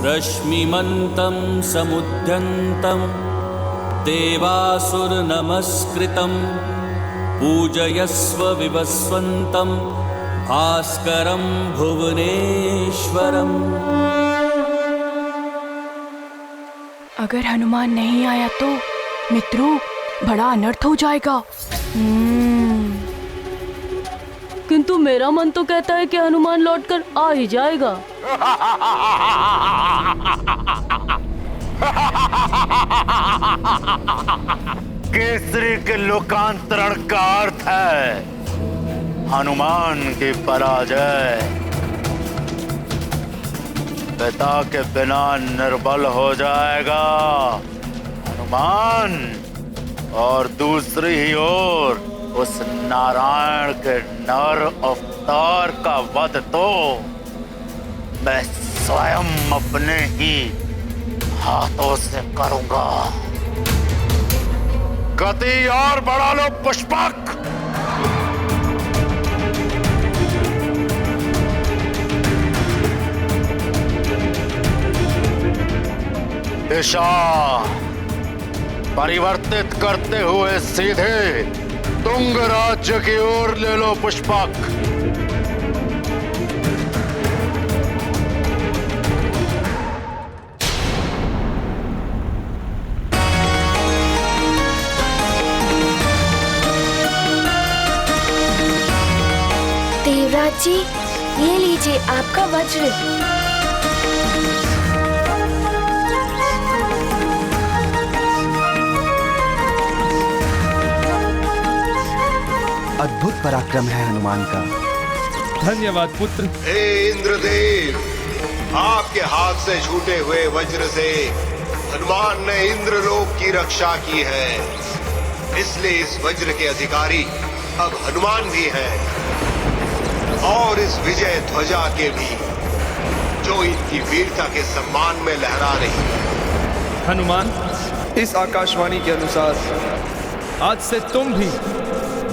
रश्मिमन्तं समुद्यन्तं देवासुरनमस्कृतं पूजयस्व विवस्वन्तं भास्करं भुवनेश्वरम्। अगर हनुमान नहीं आया तो मित्रों बड़ा अनर्थ हो जाएगा। किंतु मेरा मन तो कहता है कि हनुमान लौटकर आ ही जाएगा। केसरी के लोकांतरण का अर्थ है हनुमान की पराजय। पिता के बिना निर्बल हो जाएगा हनुमान, और दूसरी ही ओर उस नारायण के नर अवतार का वध तो मैं स्वयं अपने ही हाथों से करूंगा। गति और बढ़ा लो पुष्पक। दिशा परिवर्तित करते हुए सीधे तुंग राज्य की ओर ले लो पुष्पक। देवराज जी, ये लीजिए आपका वज्र। अद्भुत पराक्रम है हनुमान का। धन्यवाद पुत्र। हे इंद्रदेव, आपके हाथ से छूटे हुए वज्र से हनुमान ने इंद्रलोक की रक्षा की है, इसलिए इस वज्र के अधिकारी अब हनुमान भी हैं, और इस विजय ध्वजा के भी, जो इनकी वीरता के सम्मान में लहरा रही है। हनुमान, इस आकाशवाणी के अनुसार आज से तुम भी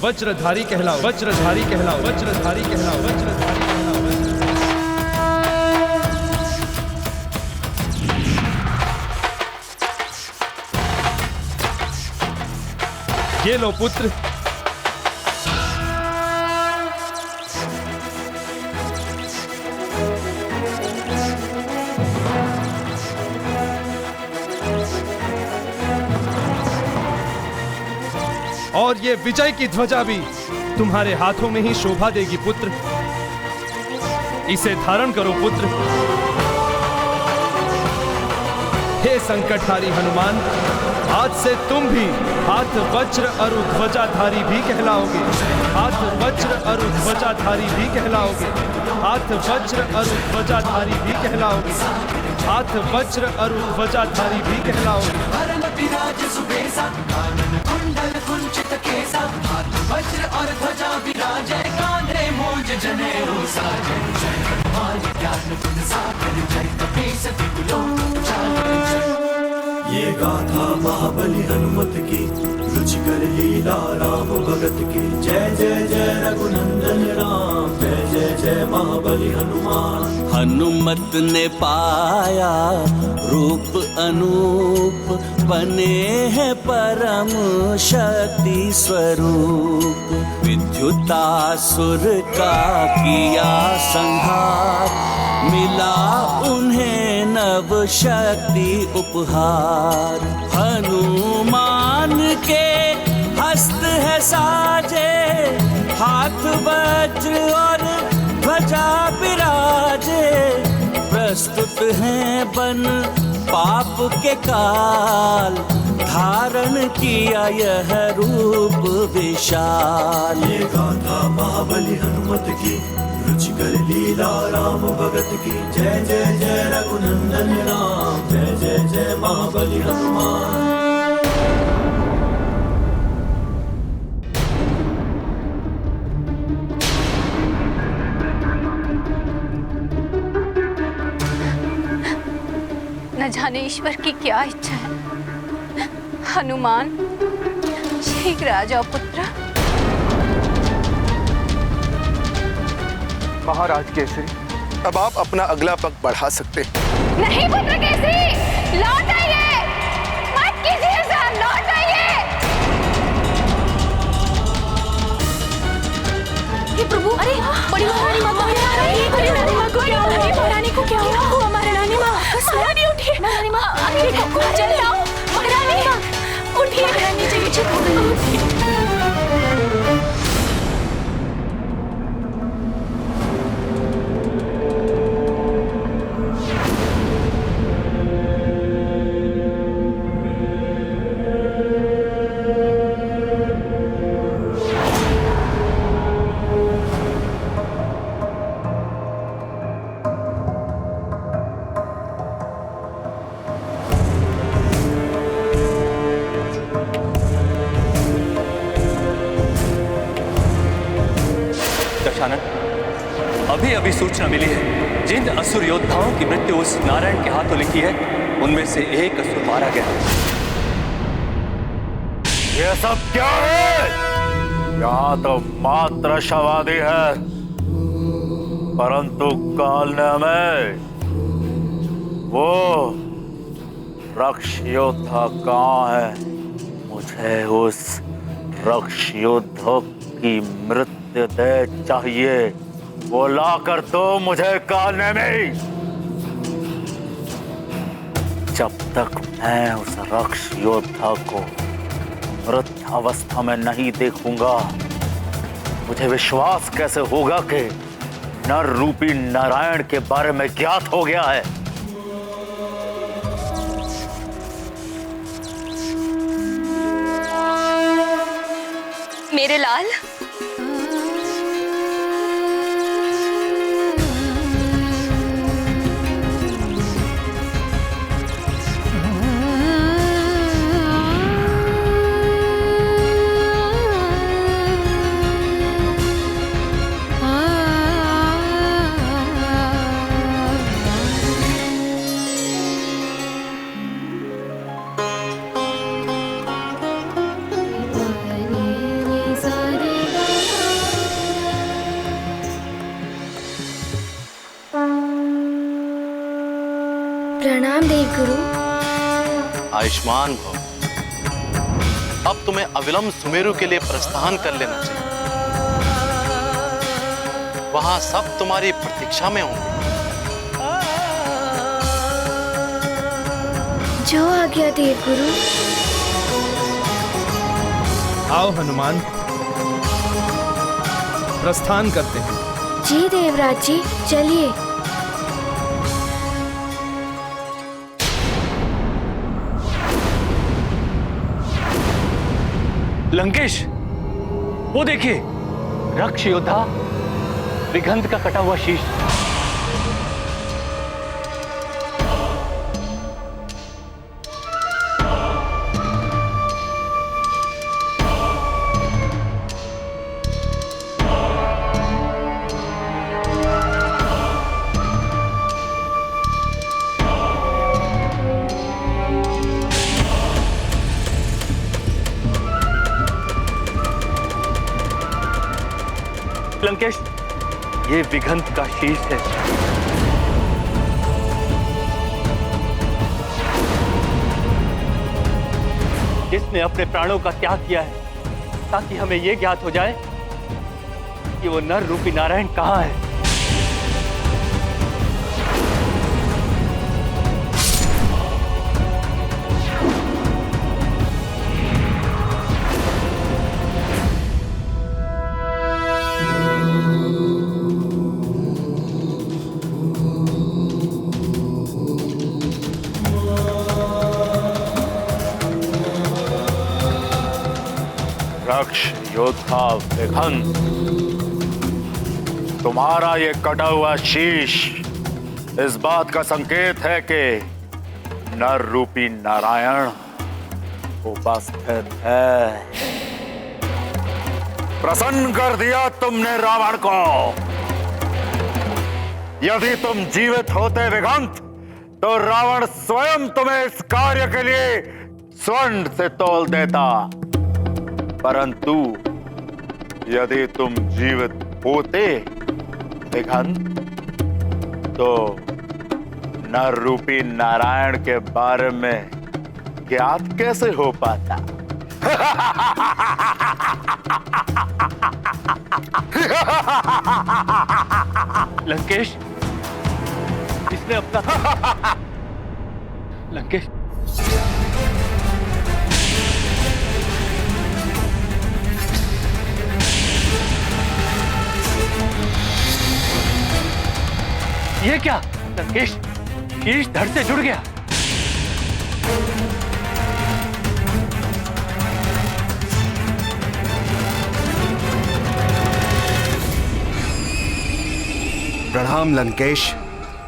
वज्रधारी कहलाओ, वज्रधारी कहलाओ, वज्रधारी कहलाओ, वज्रधारी कहलाओ। ये लो पुत्र। और ये विजय की ध्वजा भी तुम्हारे हाथों में ही शोभा देगी पुत्र। इसे धारण करो पुत्र। हे संकटहारी हनुमान, आज से तुम भी हाथ वज्र अरु ध्वजाधारी भी कहलाओगे। हाथ वज्र अरु ध्वजाधारी भी कहलाओगे। हाथ वज्र अरु ध्वजाधारी भी कहलाओगे। हाथ वज्र अरु ध्वजाधारी भी कहलाओगे। वज्र और ध्वजा विराजे, कांधे मूंज जनेऊ साजे। जय हनुमान ज्ञान गुण सागर, जय कपीस तिहुलोक उजागर। ये गाथा महाबली हनुमत की, रुचिकर लीला राम भगत की। जय जय जय रघुनंदन राम, जय जय जय महाबली हनुमान। हनुमत ने पाया रूप अनूप, बने हैं परम शक्ति स्वरूप। विद्युतासुर का किया संहार, मिला उन्हें नव शक्ति उपहार। हनुमान के हस्त है साजे, हाथ वज्र और ध्वजा विराजे। प्रस्तुत हैं बन पाप के काल, धारण किया यह रूप विशाल। ये गाथा महाबली हनुमत की, रुचिकर लीला राम भगत की। जय जय जय रघुनंदन राम, जय जय जय महाबली हनुमान। न जाने ईश्वर की क्या इच्छा है। हनुमान शीघ्र आ जाओ पुत्र। महाराज केसरी, अब आप अपना अगला पग बढ़ा सकते हैं। नहीं पुत्र केसरी, लौट आइए, मत कीजिए ऐसा, लौट आइए। हे प्रभु, अरे बड़ी महारानी माँ बाहर आ रही है। बड़ी महारानी माँ को क्या हुआ? महारानी को क्या हुआ? हमारी रानी माँ, महारानी उठिए। महारानी माँ, अरे जल्दी आओ। महारानी माँ उठिए, महारानी जी नीचे हो गई। अभी अभी सूचना मिली है, जिन असुर योद्धाओं की मृत्यु उस नारायण के हाथों लिखी है, उनमें से एक असुर मारा गया। ये सब क्या है? यहाँ तो मात्र शवादी है, परंतु काल ने हमें वो रक्ष योद्धा कहाँ है? मुझे उस रक्ष योद्धा की मृत्यु दे चाहिए। वो ला कर दो मुझे कालने में। जब तक मैं उस रक्ष योद्धा को मृत अवस्था में नहीं देखूंगा, मुझे विश्वास कैसे होगा कि नर रूपी नारायण के बारे में ज्ञात हो गया है। मेरे लाल, प्रणाम देवगुरु। आयुष्मान भव। अब तुम्हें अविलंब सुमेरु के लिए प्रस्थान कर लेना चाहिए। वहां सब तुम्हारी प्रतीक्षा में होंगे। जो आज्ञा देवगुरु। आओ हनुमान, प्रस्थान करते हैं। जी देवराज जी, चलिए। लंकेश, वो देखिए, रक्ष योद्धा विघंत का कटा हुआ शीश। लंकेश, ये विघंत का शीश है। जिसने अपने प्राणों का त्याग किया है, ताकि हमें यह ज्ञात हो जाए कि वो नर रूपी नारायण कहाँ है। रक्ष योद्धा विघंत, तुम्हारा ये कटा हुआ शीश इस बात का संकेत है कि नर रूपी नारायण उपस्थित है। प्रसन्न कर दिया तुमने रावण को। यदि तुम जीवित होते विघंत, तो रावण स्वयं तुम्हें इस कार्य के लिए स्वर्ण से तौल देता। परंतु यदि तुम जीवित होते विघंत, तो नर रूपी नारायण के बारे में ज्ञात कैसे हो पाता? लंकेश, इसने अपना लंकेश, ये क्या? लंकेश, शीश धड़ से जुड़ गया। प्रणाम लंकेश,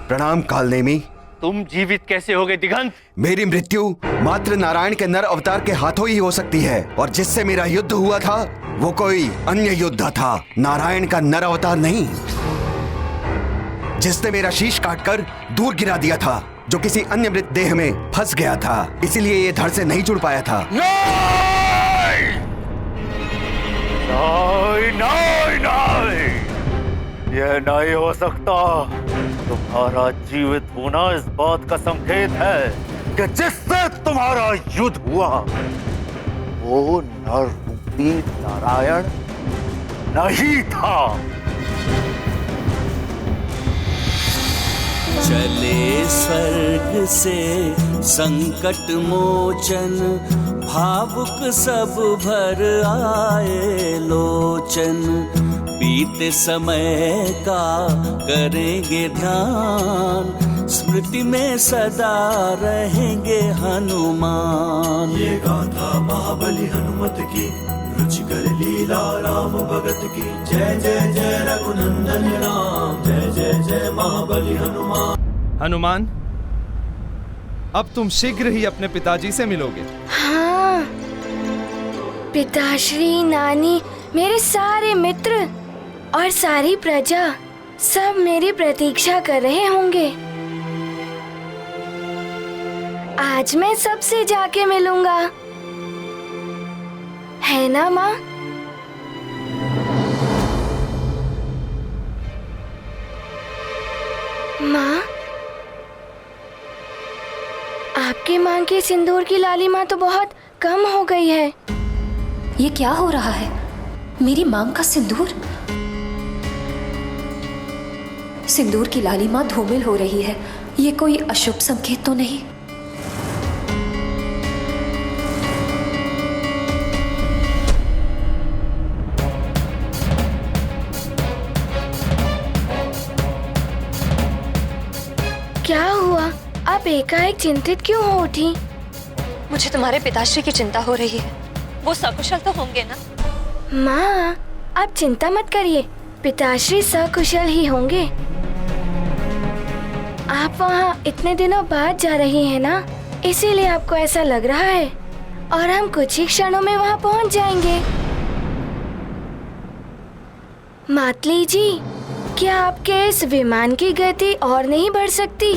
प्रणाम कालनेमी। तुम जीवित कैसे हो गए दिगंत? मेरी मृत्यु मात्र नारायण के नर अवतार के हाथों ही हो सकती है, और जिससे मेरा युद्ध हुआ था वो कोई अन्य योद्धा था, नारायण का नर अवतार नहीं, जिसने मेरा शीश काटकर दूर गिरा दिया था, जो किसी अन्य मृत देह में फंस गया था, इसीलिए ये धड़ से नहीं जुड़ पाया था। नहीं! नहीं, नहीं, नहीं! यह नहीं हो सकता। तुम्हारा जीवित होना इस बात का संकेत है कि जिससे तुम्हारा युद्ध हुआ वो नर रूपी नारायण नहीं था। चले स्वर्ग से संकट मोचन, भावुक सब भर आए लोचन। बीते समय का करेंगे ध्यान, स्मृति में सदा रहेंगे हनुमान। ये गाथा महाबली हनुमत की, रुचिकर लीला राम भगत की। जय जय जय रघुनंदन राम, जय जय जय महाबली हनुमान। हनुमान, अब तुम शीघ्र ही अपने पिताजी से मिलोगे। हाँ, पिताश्री, नानी, मेरे सारे मित्र और सारी प्रजा सब मेरी प्रतीक्षा कर रहे होंगे। आज मैं सबसे जाके मिलूंगा, है ना माँ? माँ, आपके माँ की सिंदूर की लालिमा तो बहुत कम हो गई है। ये क्या हो रहा है? मेरी मांग का सिंदूर? सिंदूर की लालिमा धूमिल हो रही है। ये कोई अशुभ संकेत तो नहीं? क्या हुआ? आप एकाएक चिंतित क्यों हो उठी? मुझे तुम्हारे पिताश्री की चिंता हो रही है। वो सकुशल तो होंगे ना? माँ, आप चिंता मत करिए, पिताश्री सकुशल ही होंगे। आप वहाँ इतने दिनों बाद जा रही हैं ना, इसीलिए आपको ऐसा लग रहा है, और हम कुछ ही क्षणों में वहाँ पहुँच जाएंगे। मातली जी, क्या आपके इस विमान की गति और नहीं बढ़ सकती?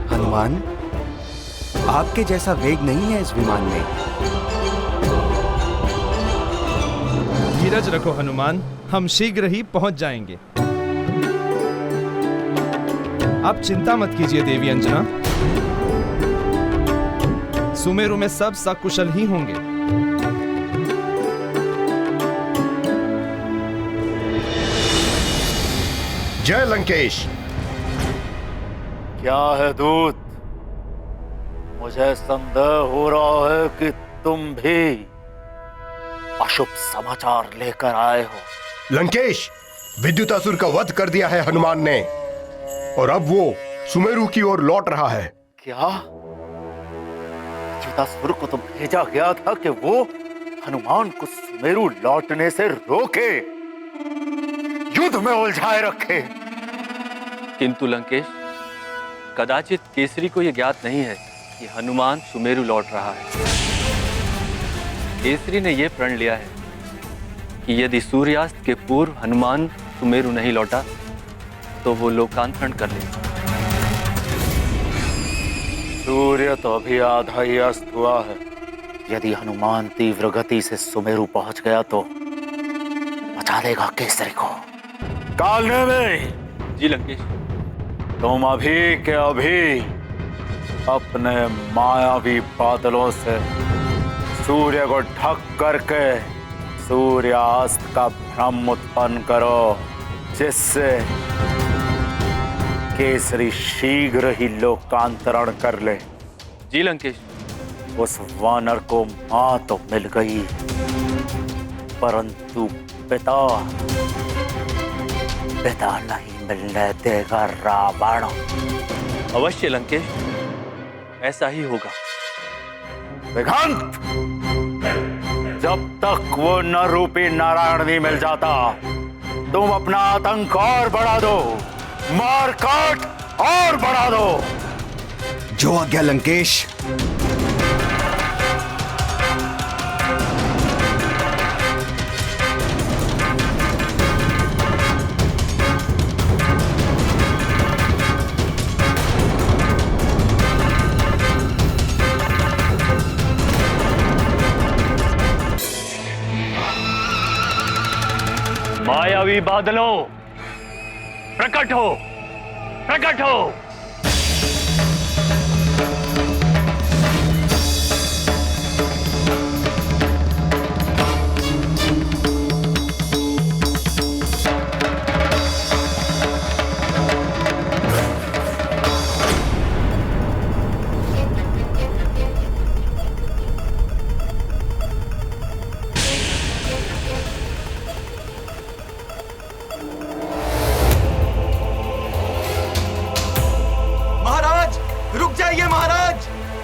हनुमान, आपके जैसा वेग नहीं है इस विमान में। धीरज रखो हनुमान, हम शीघ्र ही पहुंच जाएंगे। आप चिंता मत कीजिए देवी अंजना, सुमेरु में सब सकुशल ही होंगे। जय लंकेश। क्या है दूत? मुझे संदेह हो रहा है कि तुम भी अशुभ समाचार लेकर आए हो। लंकेश, विद्युतासुर का वध कर दिया है हनुमान ने, और अब वो सुमेरु की ओर लौट रहा है। क्या? विद्युतासुर को तो भेजा गया था कि वो हनुमान को सुमेरु लौटने से रोके, युद्ध में उलझाए रखे। किंतु लंकेश, कदाचित केसरी को यह ज्ञात नहीं है कि हनुमान सुमेरु लौट रहा है। केसरी ने यह प्रण लिया है कि यदि सूर्यास्त के पूर्व हनुमान सुमेरु नहीं लौटा तो वो लोकांतरण कर लेगा। सूर्य तो अभी आधा ही अस्त हुआ है। यदि हनुमान तीव्र गति से सुमेरु पहुंच गया तो बचा देगा केसरी को। कालने में जी लंकेश, तुम अभी के अभी अपने मायावी बादलों से सूर्य को ढक करके सूर्यास्त का भ्रम उत्पन्न करो, जिससे केसरी शीघ्र ही लोकांतरण कर ले। जी लंकेश। उस वानर को मां तो मिल गई, परंतु पिता नहीं मिलने देगा रावण। अवश्य लंकेश, ऐसा ही होगा। विघंत, जब तक वो न रूपी नारायण नहीं मिल जाता तुम अपना आतंक और बढ़ा दो, मार काट और बढ़ा दो। जो आज्ञा लंकेश। मायावी बादलों, प्रकट हो, प्रकट हो।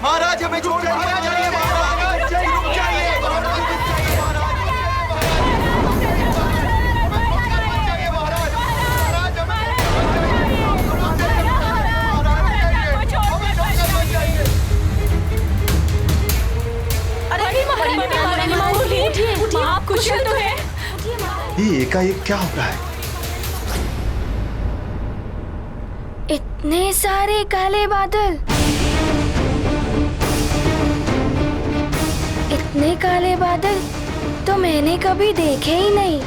महाराज हमें छोड़ जाइए, महाराज रुक जाइए, आप कुशल तो हैं? ये एकाएक क्या हो रहा है? इतने सारे काले बादल, इतने काले बादल तो मैंने कभी देखे ही नहीं।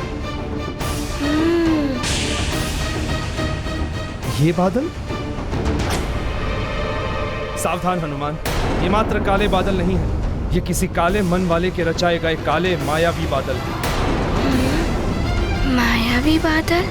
ये बादल? सावधान हनुमान, ये मात्र काले बादल नहीं है, ये किसी काले मन वाले के रचाए गए काले मायावी बादल हैं। मायावी बादल?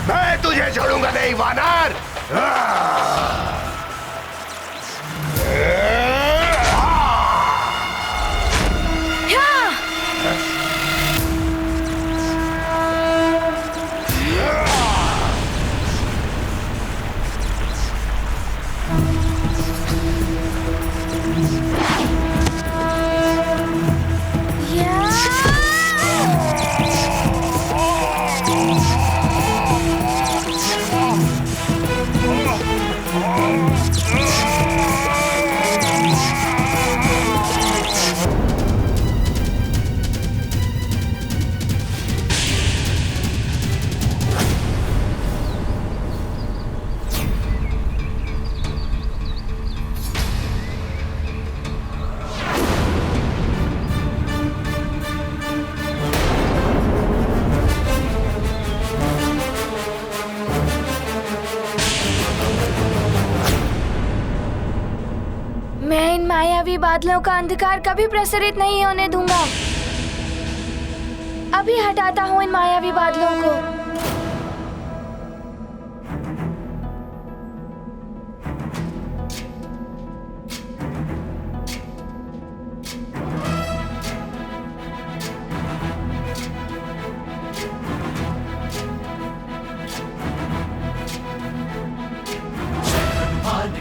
मैं तुझे छोड़ूंगा नहीं वानर। मैं इन मायावी बादलों का अंधकार कभी प्रसरित नहीं होने दूंगा। अभी हटाता हूँ इन मायावी बादलों को।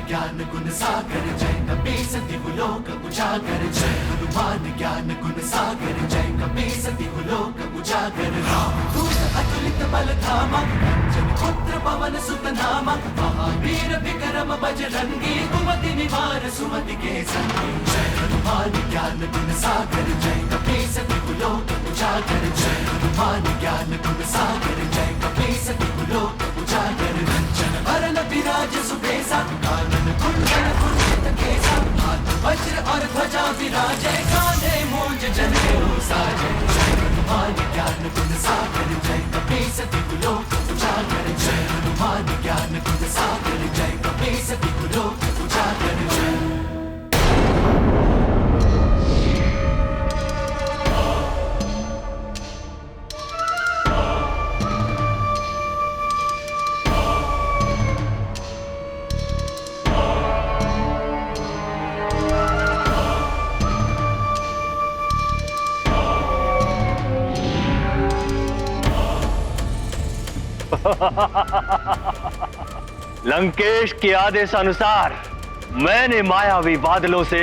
ज्ञान गुण सागर जय कपीस दिवलोक उजागर जय हनुमान ज्ञान गुण सागर जय कपीस दिवलोक उजागर राम दूत अतुलित बल धामा अंजन पुत्र पवन सुत नामा महावीर विक्रम बजरंगी कुमति निवार सुमति के संगी जय हनुमान ज्ञान गुण सागर जय कपीस दिवलोक उजागर जय हनुमान ज्ञान गुण सागर जय कपीस दिवलोक उजागर रंजन वरन विराज सुबेसा कानन कुंडल कुंडित केसा हाथ वज्र और ध्वजा विराजय कांधे मूंज जनेऊ साजय जय हनुमान ज्ञान गुण सागर जय कपीस दिवलोक उजागर जय हनुमान ज्ञान गुण सागर जय कपीस दिवलोक उजागर जय। लंकेश के आदेश अनुसार मैंने मायावी बादलों से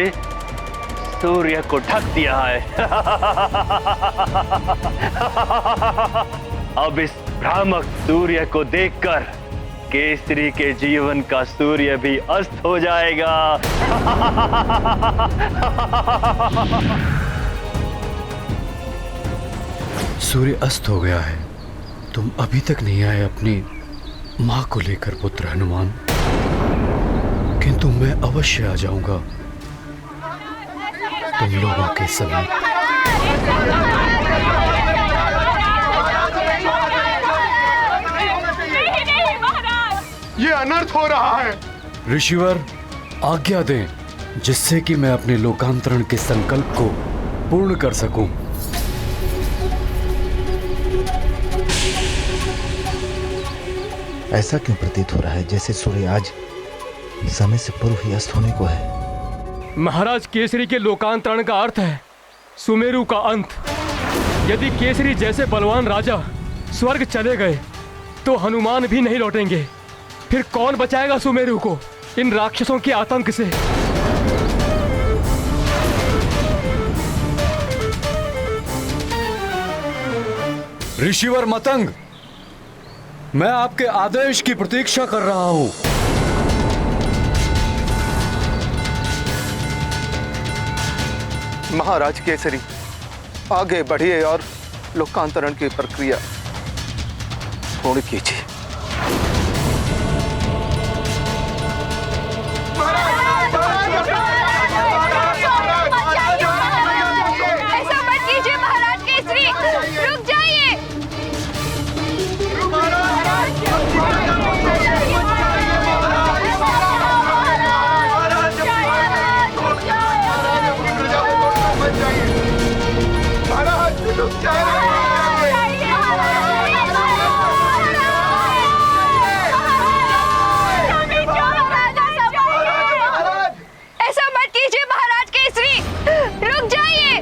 सूर्य को ढक दिया है। अब इस भ्रामक सूर्य को देखकर केसरी के जीवन का सूर्य भी अस्त हो जाएगा। सूर्य अस्त हो गया है। तुम अभी तक नहीं आए अपनी मां को लेकर पुत्र हनुमान, किंतु मैं अवश्य आ जाऊंगा तुम लोगों के समीप। ये अनर्थ हो रहा है। ऋषिवर आज्ञा दें जिससे कि मैं अपने लोकांतरण के संकल्प को पूर्ण कर सकूं। ऐसा क्यों प्रतीत हो रहा है जैसे सूर्य आज समय से पूर्व ही अस्त होने को है? महाराज, केसरी के लोकांतरण का अर्थ है सुमेरु का अंत। यदि केसरी जैसे बलवान राजा स्वर्ग चले गए तो हनुमान भी नहीं लौटेंगे। फिर कौन बचाएगा सुमेरु को इन राक्षसों के आतंक से? ऋषिवर मतंग, मैं आपके आदेश की प्रतीक्षा कर रहा हूं। महाराज केसरी, आगे बढ़िए और लोकांतरण की प्रक्रिया पूर्ण कीजिए। ऐसा मत कीजिए महाराज केसरी, रुक जाइए। ऐसा मत कीजिए महाराज केसरी, रुक जाइए।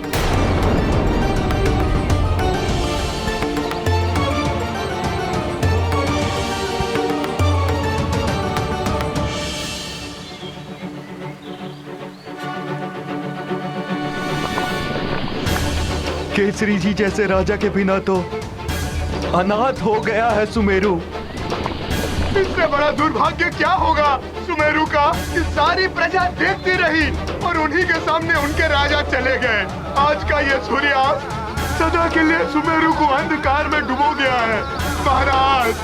केसरी जी जैसे राजा के बिना तो अनाथ हो गया है सुमेरु। इससे बड़ा दुर्भाग्य क्या होगा सुमेरु का कि सारी प्रजा देखती रही और उन्हीं के सामने उनके राजा चले गए। आज का ये सूर्यास्त सदा के लिए सुमेरु को अंधकार में डुबो दिया है। महाराज,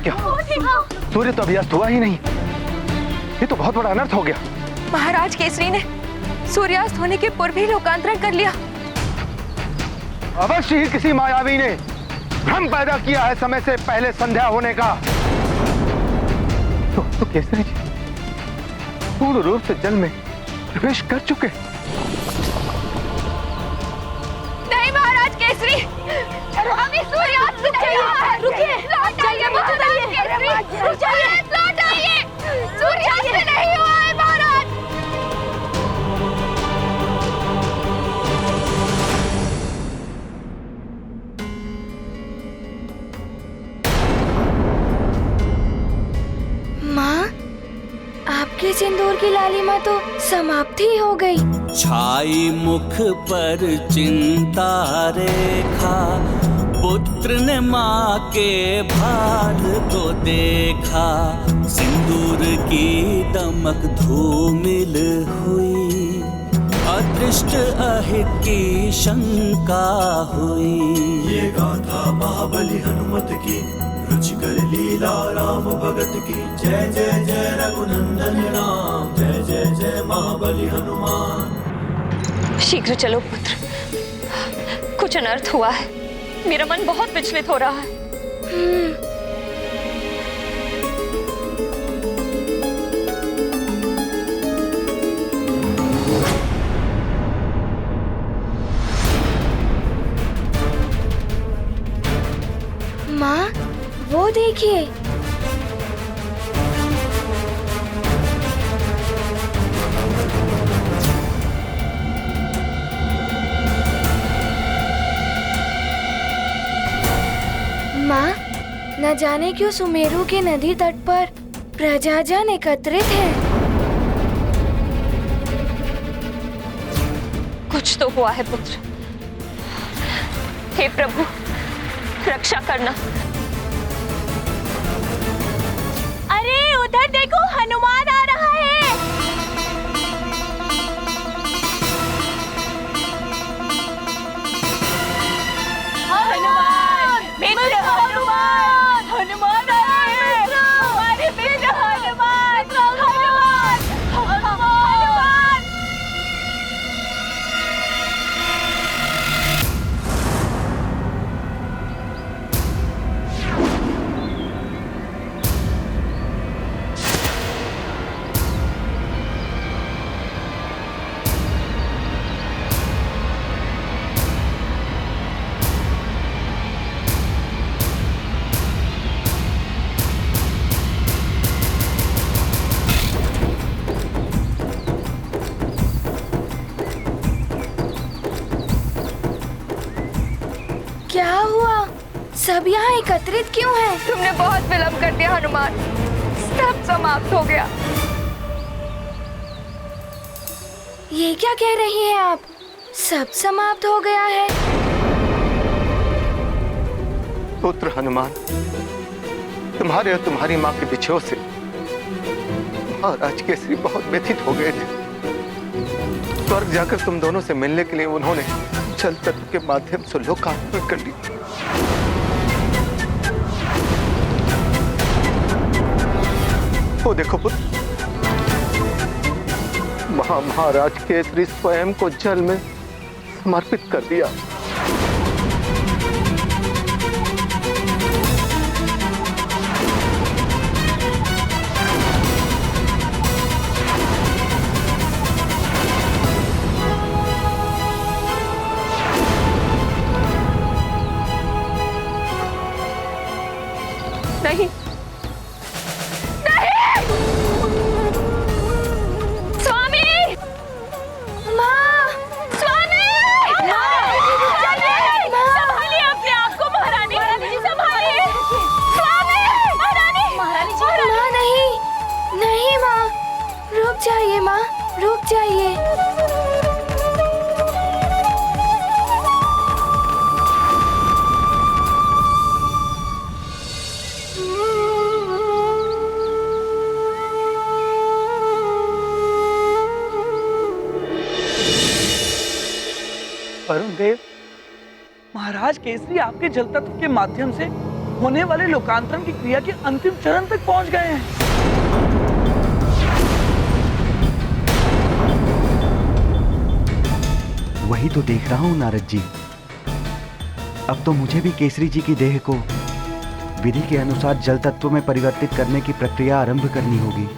क्या? सूर्य तो अभी अस्त हुआ ही नहीं। ये तो बहुत बड़ा अनर्थ हो गया। महाराज केसरी ने सूर्यास्त होने के पूर्व ही लोकांतरण कर लिया। अवश्य ही किसी मायावी ने भ्रम पैदा किया है समय से पहले संध्या होने का। तो केसरी जी पूर्ण रूप से जल में प्रवेश कर चुके। नहीं महाराज केसरी, अभी सूर्यास्त नहीं हुआ है। रुकिए, लौट आइए महाराज केसरी, लौट आइए, सूर्यास्त नहीं हुआ है महाराज। माँ, आपके सिंदूर की लालिमा तो समाप्ति हो गई। छाई मुख पर चिंता रेखा, पुत्र ने माँ के भाल को देखा। सिंदूर की दमक धूमिल हुई, अदृष्ट अहित की शंका हुई। ये गाथा महाबली हनुमत की, रुचिकर लीला राम भगत की। जय जय जय रघुनंदन राम, जय जय जय महाबली हनुमान। शीघ्र चलो पुत्र, कुछ अनर्थ हुआ है। मेरा मन बहुत विचलित हो रहा है। माँ, वो देखिए। माँ, न जाने क्यों सुमेरु के नदी तट पर प्रजाजन एकत्रित है। कुछ तो हुआ है पुत्र। हे प्रभु, रक्षा करना। अरे उधर देखो, हनुमान आ रहा है। हनुमान, मित्र हनुमान, हनुमान आए हैं। हमारे मित्र हनुमान, हनुमान, हनुमान। क्या हुआ? सब यहाँ एकत्रित क्यों हैं? तुमने बहुत विलंब कर दिया हनुमान, सब समाप्त हो गया। ये क्या कह रही हैं आप? सब समाप्त हो गया है? पुत्र हनुमान, तुम्हारे और तुम्हारी माँ के बिछोह से महाराज केसरी बहुत व्यथित हो गए थे। स्वर्ग जाकर तुम दोनों से मिलने के लिए उन्होंने जल तत्व के माध्यम से लोकार्पण कर ली। वो देखो पुत्र, महाराज केसरी स्वयं को जल में समर्पित कर दिया। नहीं, नहीं! स्वामी! माँ! स्वामी! संभालिए अपने आप को महारानी, संभालिए। स्वामी! महारानी, महारानी जी। माँ नहीं, नहीं माँ, रुक जाइए माँ, रुक जाइए। वरुण देव, महाराज केसरी आपके जल तत्व के माध्यम से होने वाले लोकांतरण की क्रिया के अंतिम चरण तक पहुंच गए हैं। वही तो देख रहा हूं नारद जी। अब तो मुझे भी केसरी जी की देह को विधि के अनुसार जल तत्व में परिवर्तित करने की प्रक्रिया आरंभ करनी होगी।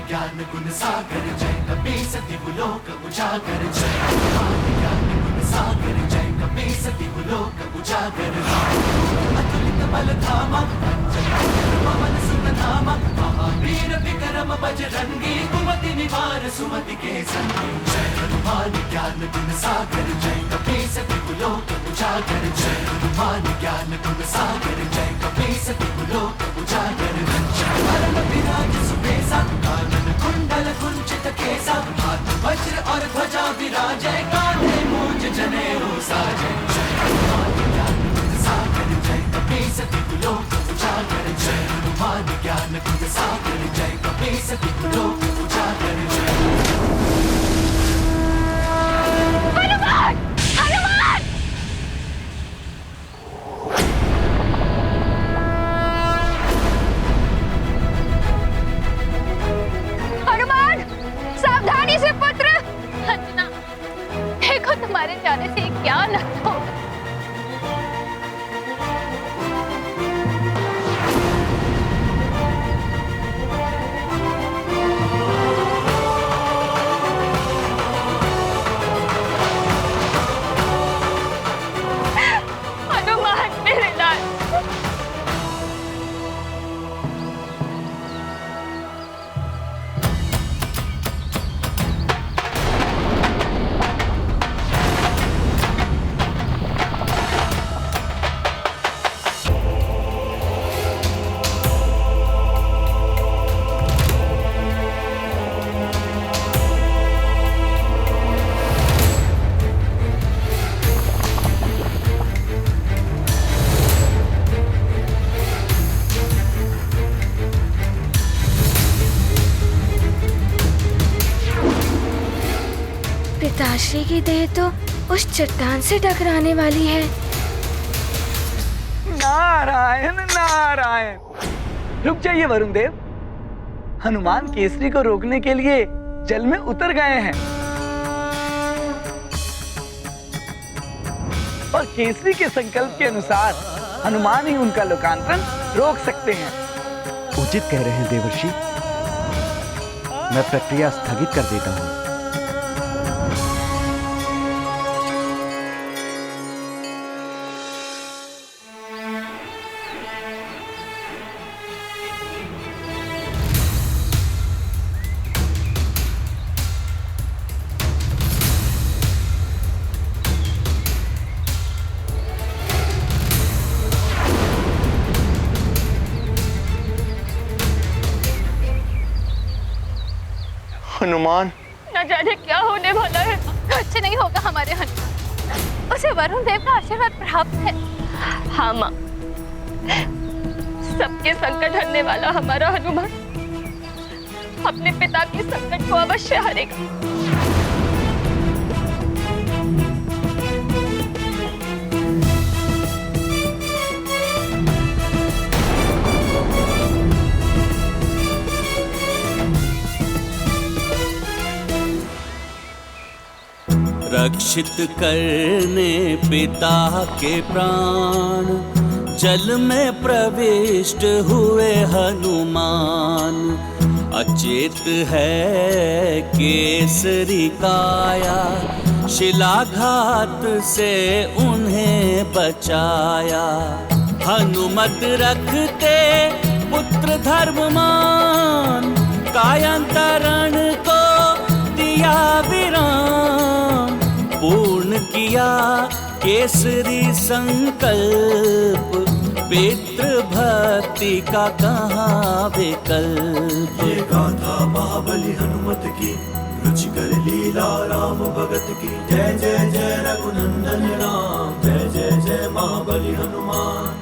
ज्ञान गुण सागर जय कपी सती लोक उजागर जय ज्ञान गुण सागर जय कपी सती लोक उजागर अतुलित बल धामा पवन सुत नामा महावीर विक्रम बजरंगी कुमति निवार सुमति के संगी जय हनुमान ज्ञान गुण सागर जय कपी सती लोक उजागर जय हनुमान ज्ञान गुण सागर जय कपी सती लोक उजागर परम विराज सुबेसा कानन कुंडल कुंचित केसा हाथ वज्र और ध्वजा विराजै कांधे मूंज जनेऊ साजै जय हनुमान ज्ञान गुण सागर जय कपी सती लोक उजागर जय हनुमान ज्ञान गुण सागर जय कपी सती लोक उजागर जय हनुमान हनुमान हनुमान सावधानी से पुत्र। अंजना देखो तुम्हारे जाने से क्या नष्ट हो। हनुमान मेरे लाल पिताश्री की देह तो उस चट्टान से टकराने वाली है। नारायण नारायण। रुक जाइए वरुण देव। हनुमान केसरी को रोकने के लिए जल में उतर गए हैं और केसरी के संकल्प के अनुसार हनुमान ही उनका लोकांतरण रोक सकते हैं। उचित कह रहे हैं देवर्षि। मैं प्रक्रिया स्थगित कर देता हूँ। हनुमान न जाने क्या होने वाला है। कुछ नहीं होगा हमारे हनुमान। उसे वरुण देव का आशीर्वाद प्राप्त है। हाँ माँ, सबके संकट हरने वाला हमारा हनुमान अपने पिता के संकट को अवश्य हरेगा। रक्षित करने पिता के प्राण जल में प्रविष्ट हुए हनुमान। अचेत है केसरी काया, शिलाघात से उन्हें बचाया। हनुमत रखते पुत्र धर्ममान, कायांतरण को दिया विराम। पूर्ण किया केसरी संकल्प, पितृभक्ति का कहाँ विकल्प। ये गाथा महाबली हनुमत की, रुचिकर लीला राम भगत की। जय जय जय रघुनंदन राम, जय जय जय महाबली हनुमान।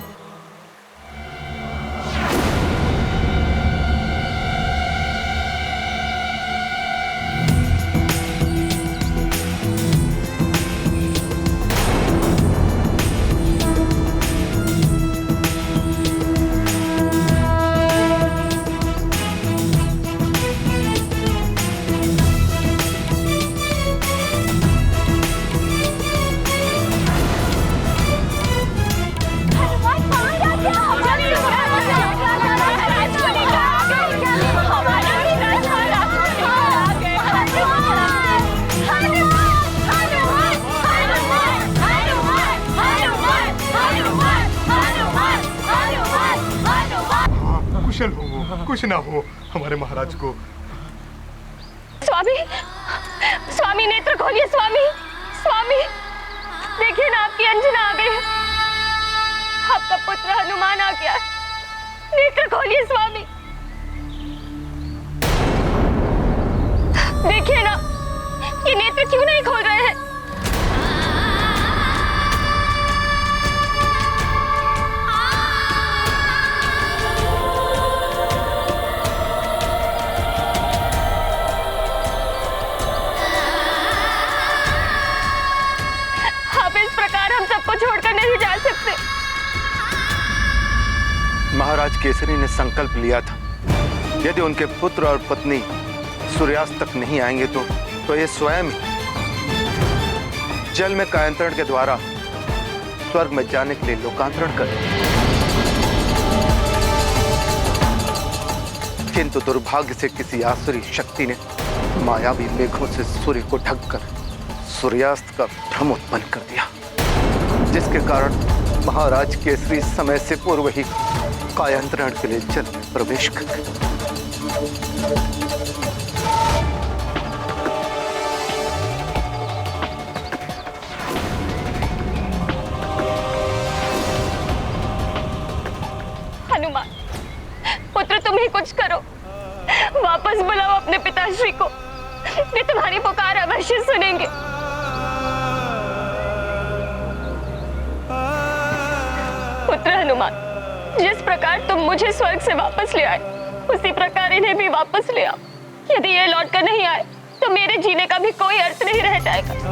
कुशल हो, कुछ ना हो हमारे महाराज को। स्वामी, स्वामी नेत्र खोलिए स्वामी, स्वामी देखिए ना आपकी अंजना आ गई, आपका पुत्र हनुमान आ गया, नेत्र खोलिए स्वामी। देखिए ना ये नेत्र क्यों नहीं खोल रहे हैं? छोड़कर नहीं जा सकते। महाराज केसरी ने संकल्प लिया था, यदि उनके पुत्र और पत्नी सूर्यास्त तक नहीं आएंगे तो ये स्वयं जल में कायांतरण के द्वारा स्वर्ग में जाने के लिए लोकांतरण करें। किंतु दुर्भाग्य से किसी आसुरी शक्ति ने मायावी मेघों से सूर्य को ढककर सूर्यास्त का भ्रम उत्पन्न कर दिया, जिसके कारण महाराज केसरी समय से पूर्व ही कायांतरण के लिए जल में प्रवेश कर गए। हनुमान पुत्र तुम ही कुछ करो, वापस बुलाओ अपने पिताश्री को, वे तुम्हारी पुकार अवश्य सुनेंगे। पुत्र हनुमान, जिस प्रकार तुम मुझे स्वर्ग से वापस ले आए, उसी प्रकार इन्हें भी वापस ले आओ। यदि ये लौटकर नहीं आए तो मेरे जीने का भी कोई अर्थ नहीं रह जाएगा।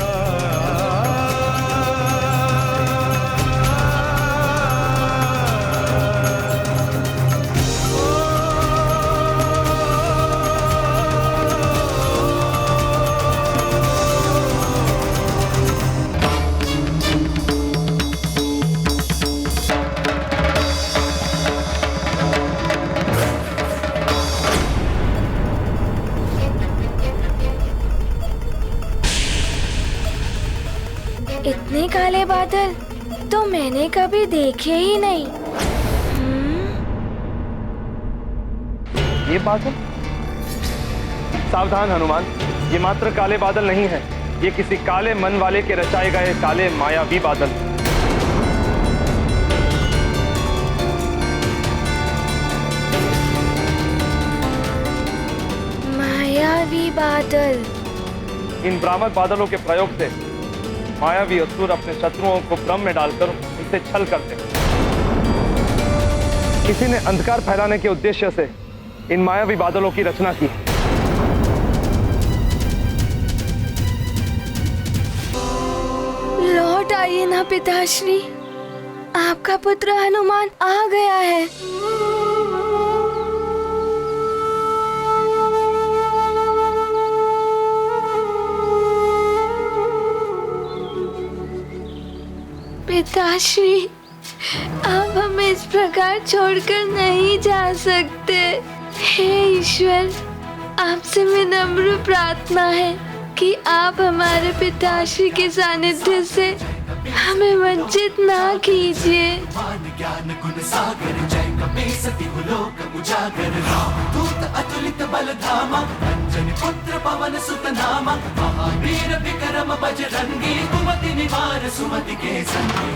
इतने काले बादल तो मैंने कभी देखे ही नहीं। ये बादल? सावधान हनुमान, ये मात्र काले बादल नहीं है, ये किसी काले मन वाले के रचाए गए काले मायावी बादल। मायावी बादल। इन भ्रामक बादलों के प्रयोग से मायावी असुर अपने शत्रुओं को भ्रम में डालकर उनसे छल करते हैं। किसी ने अंधकार फैलाने के उद्देश्य से इन मायावी बादलों की रचना की। लौट आइए ना पिताश्री, आपका पुत्र हनुमान आ गया है। पिताश्री, आप हमें इस प्रकार छोड़कर नहीं जा सकते। हे ईश्वर, आपसे विनम्र प्रार्थना है कि आप हमारे पिताश्री के सानिध्य से हमें वंचित ना कीजिए। ज्ञान गुण सागर जय कपे सती लोक उजागर, दूत अतुलित बल धामा। अंजनी पुत्र पवन सुत नामा, महावीर विक्रम बजरंगी, कुमति निवार सुमति के संगी।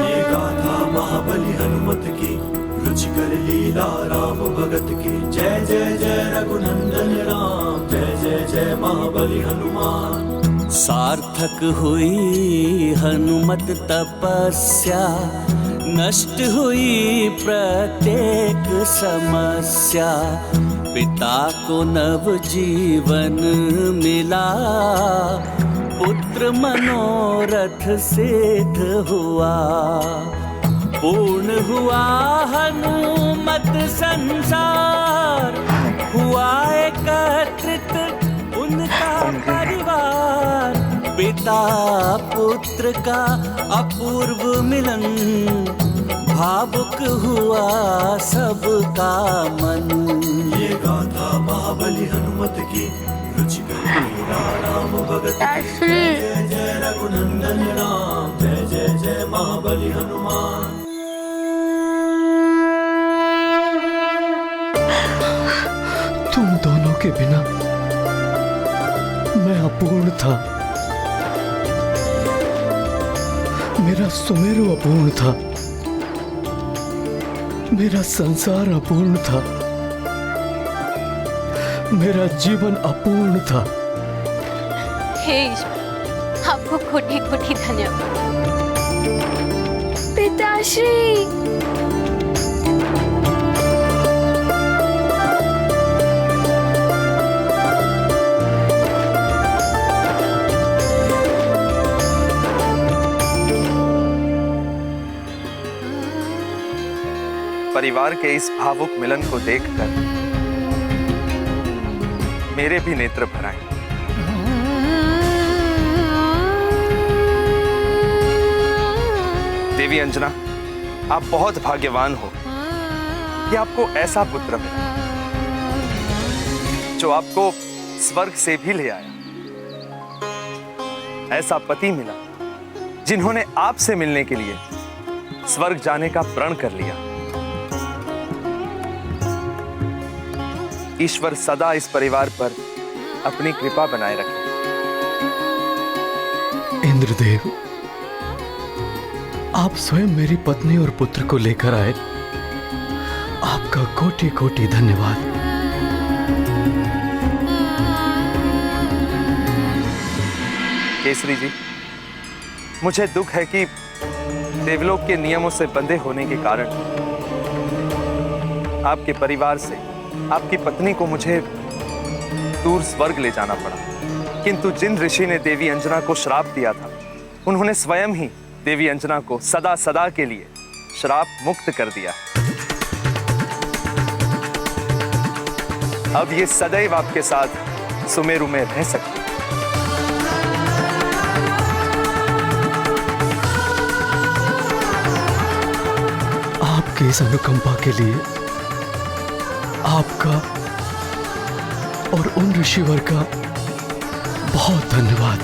ये गाथा महाबली हनुमत की, रुचिकर लीला राम भगत की। जय जय जय रघुनंदन राम, जय जय जय महाबली हनुमान। सार्थक हुई हनुमत तपस्या, नष्ट हुई प्रत्येक समस्या। पिता को नव जीवन मिला, पुत्र मनोरथ सिद्ध हुआ। पूर्ण हुआ हनुमत संसार, हुआ एकत्रित उनका परिवार। पिता पुत्र का अपूर्व मिलन, भावुक हुआ सबका मन। ये गाथा महाबली हनुमत की, रुचिकर लीला राम भगत की। जय जय रघुनंदन राम, जय जय जय महाबली हनुमान। तुम दोनों के बिना मैं अपूर्ण था। मेरा सुमेरु अपूर्ण था, मेरा संसार अपूर्ण था, मेरा जीवन अपूर्ण था। हे ईश्वर, आपको कोटि कोटि धन्यवाद। पिताश्री, परिवार के इस भावुक मिलन को देखकर मेरे भी नेत्र भर आए। देवी अंजना, आप बहुत भाग्यवान हो कि आपको ऐसा पुत्र मिला जो आपको स्वर्ग से भी ले आया। ऐसा पति मिला जिन्होंने आपसे मिलने के लिए स्वर्ग जाने का प्रण कर लिया। ईश्वर सदा इस परिवार पर अपनी कृपा बनाए रखे। इंद्रदेव, आप स्वयं मेरी पत्नी और पुत्र को लेकर आए, आपका कोटि कोटि धन्यवाद। केसरी जी, मुझे दुख है कि देवलोक के नियमों से बंधे होने के कारण आपके परिवार से आपकी पत्नी को मुझे दूर स्वर्ग ले जाना पड़ा। किंतु जिन ऋषि ने देवी अंजना को श्राप दिया था, उन्होंने स्वयं ही देवी अंजना को सदा सदा के लिए श्राप मुक्त कर दिया। अब ये सदैव आपके साथ सुमेरु में रह सकती है। आपकी इस अनुकंपा के लिए आपका और उन ऋषिवर का बहुत धन्यवाद।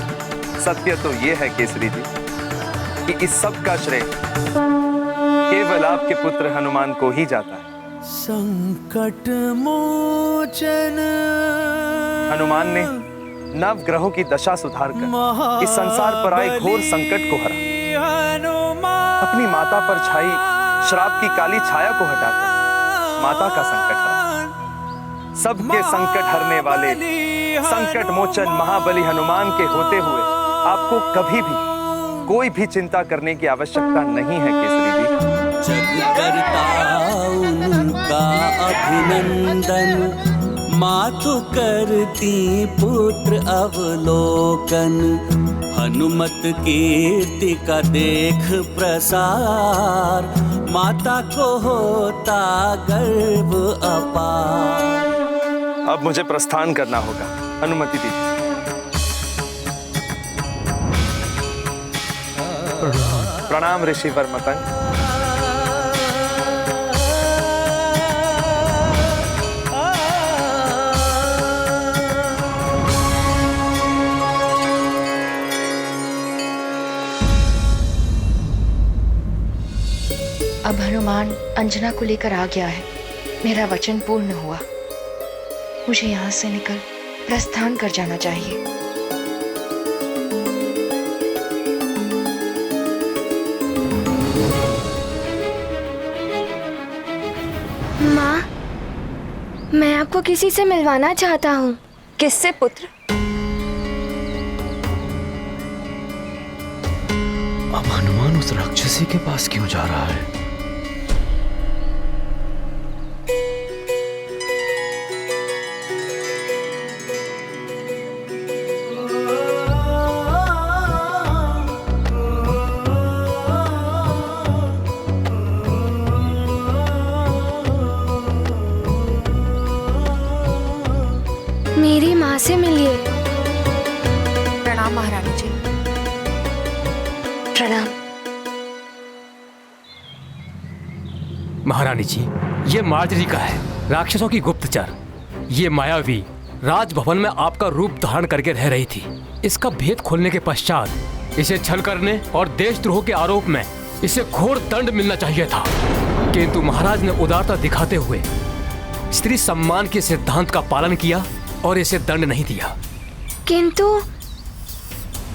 सत्य तो यह है केसरी जी कि इस सब का श्रेय केवल आपके पुत्र हनुमान को ही जाता है। संकट मोचन हनुमान ने नव ग्रहों की दशा सुधारकर इस संसार पर आए घोर संकट को हरा। अपनी माता पर छाई श्राप की काली छाया को हटाकर माता का संकट हरा। सबके संकट हरने वाले संकट मोचन महाबली हनुमान के होते हुए आपको कभी भी कोई भी चिंता करने की आवश्यकता नहीं है केसरी जी। जग करता उनका अभिनंदन, मातु करती पुत्र अवलोकन। हनुमत कीर्ति का देख प्रसार, माता को होता गर्व अपार। अब मुझे प्रस्थान करना होगा, अनुमति दीजिए। प्रणाम ऋषिवर मतंग। अब हनुमान अंजना को लेकर आ गया है। मेरा वचन पूर्ण हुआ। मुझे यहाँ से निकल प्रस्थान कर जाना चाहिए। माँ, मैं आपको किसी से मिलवाना चाहता हूँ। किससे पुत्र? अब हनुमान उस राक्षसी के पास क्यों जा रहा है? मेरी माँ से मिलिए। प्रणाम महारानी जी। प्रणाम। महारानी जी, ये मार्जरी का है, राक्षसों की गुप्तचर। ये मायावी राजभवन में आपका रूप धारण करके रह रही थी। इसका भेद खोलने के पश्चात इसे छल करने और देशद्रोह के आरोप में इसे घोर दंड मिलना चाहिए था, किंतु महाराज ने उदारता दिखाते हुए स्त्री सम्मान के सिद्धांत का पालन किया और इसे दंड नहीं दिया। किंतु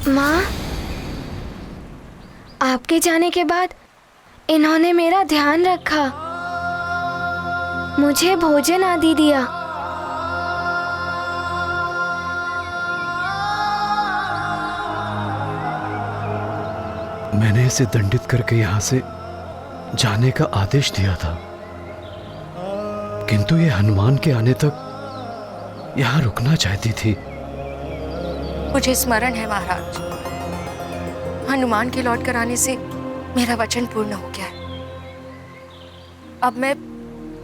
माँ, आपके जाने के बाद इन्होंने मेरा ध्यान रखा, मुझे भोजन आदि दिया। मैंने इसे दंडित करके यहाँ से जाने का आदेश दिया था, किंतु ये हनुमान के आने तक यहाँ रुकना चाहती थी। मुझे स्मरण है महाराज, हनुमान के लौट कर आने से मेरा वचन पूर्ण हो गया है। अब मैं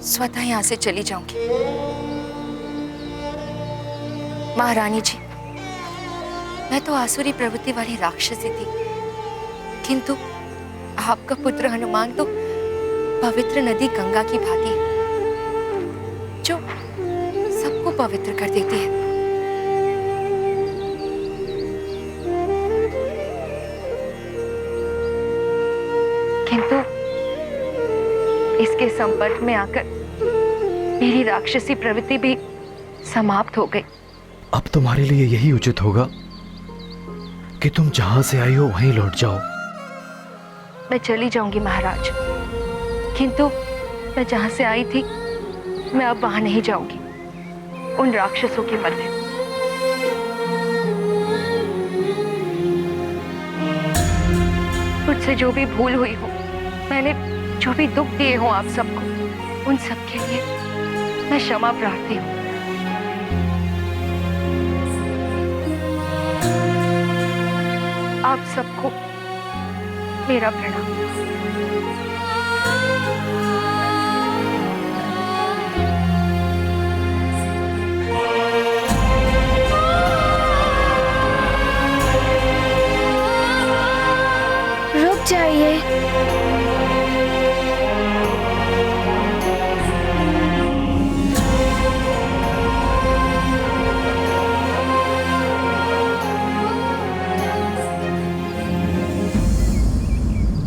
स्वतः यहाँ से चली जाऊंगी। महारानी जी, मैं तो आसुरी प्रवृत्ति वाली राक्षसी थी, किंतु आपका पुत्र हनुमान तो पवित्र नदी गंगा की भांति है, जो सबको पवित्र कर देती है। किंतु इसके संपर्क में आकर मेरी राक्षसी प्रवृत्ति भी समाप्त हो गई। अब तुम्हारे लिए यही उचित होगा कि तुम जहां से आई हो वहीं लौट जाओ। मैं चली जाऊंगी महाराज, किंतु मैं जहां से आई थी मैं अब वहां नहीं जाऊंगी, उन राक्षसों के मध्य। मुझसे जो भी भूल हुई हो, मैंने जो भी दुख दिए हो आप सबको, उन सब के लिए मैं क्षमा प्रार्थी हूँ। आप सबको मेरा प्रणाम। रुक जाइए।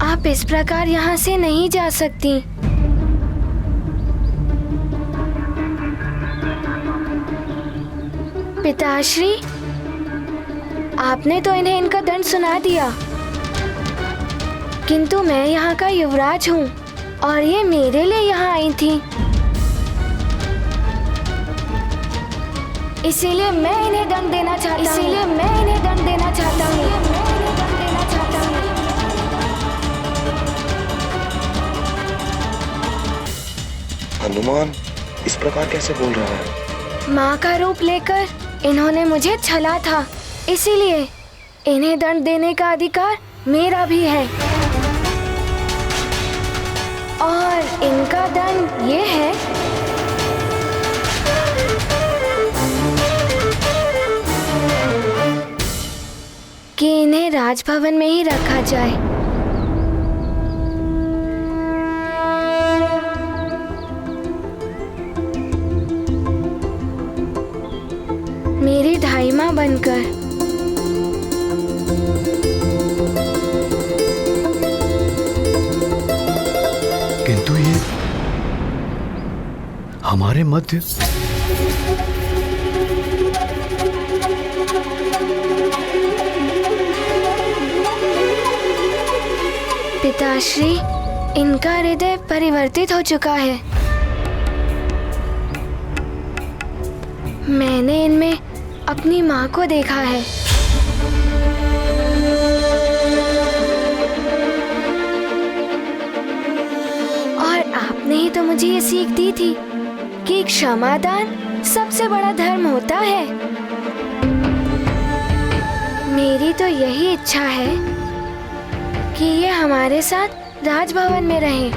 आप इस प्रकार यहाँ से नहीं जा सकती। पिताश्री, आपने तो इन्हें इनका दंड सुना दिया, किंतु मैं यहाँ का युवराज हूँ और ये मेरे लिए यहाँ आई थी, इसीलिए मैं इन्हें दंड देना चाहता हूँ। हनुमान इस प्रकार कैसे बोल रहा है? माँ का रूप लेकर इन्होंने मुझे छला था, इसीलिए इन्हें दंड देने का अधिकार मेरा भी है। और इनका दंड ये है कि इन्हें राजभवन में ही रखा जाए। मेरी ढाईमा बनकर। हमारे मध्य पिताश्री, इनका हृदय परिवर्तित हो चुका है। मैंने इनमें अपनी माँ को देखा है। और आपने ही तो मुझे ये सीख दी थी कि क्षमादान सबसे बड़ा धर्म होता है। मेरी तो यही इच्छा है कि ये हमारे साथ राजभवन में रहें।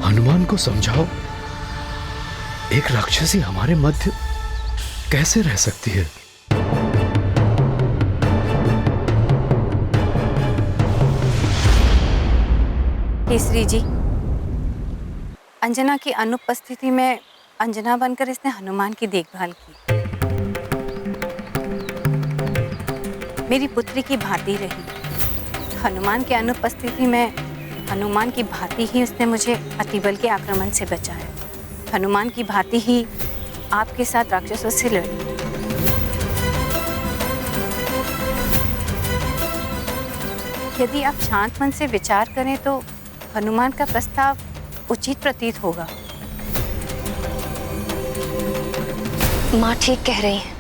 हनुमान को समझाओ, एक राक्षसी हमारे मध्य कैसे रह सकती है? केसरी जी, अंजना की अनुपस्थिति में अंजना बनकर इसने हनुमान की देखभाल की। मेरी पुत्री की भांति रही। हनुमान की अनुपस्थिति में हनुमान की भांति ही उसने मुझे अतिबल के आक्रमण से बचाया। हनुमान की भांति ही आपके साथ राक्षसों से लड़ी। यदि आप शांत मन से विचार करें तो हनुमान का प्रस्ताव उचित प्रतीत होगा। माँ ठीक कह रही है।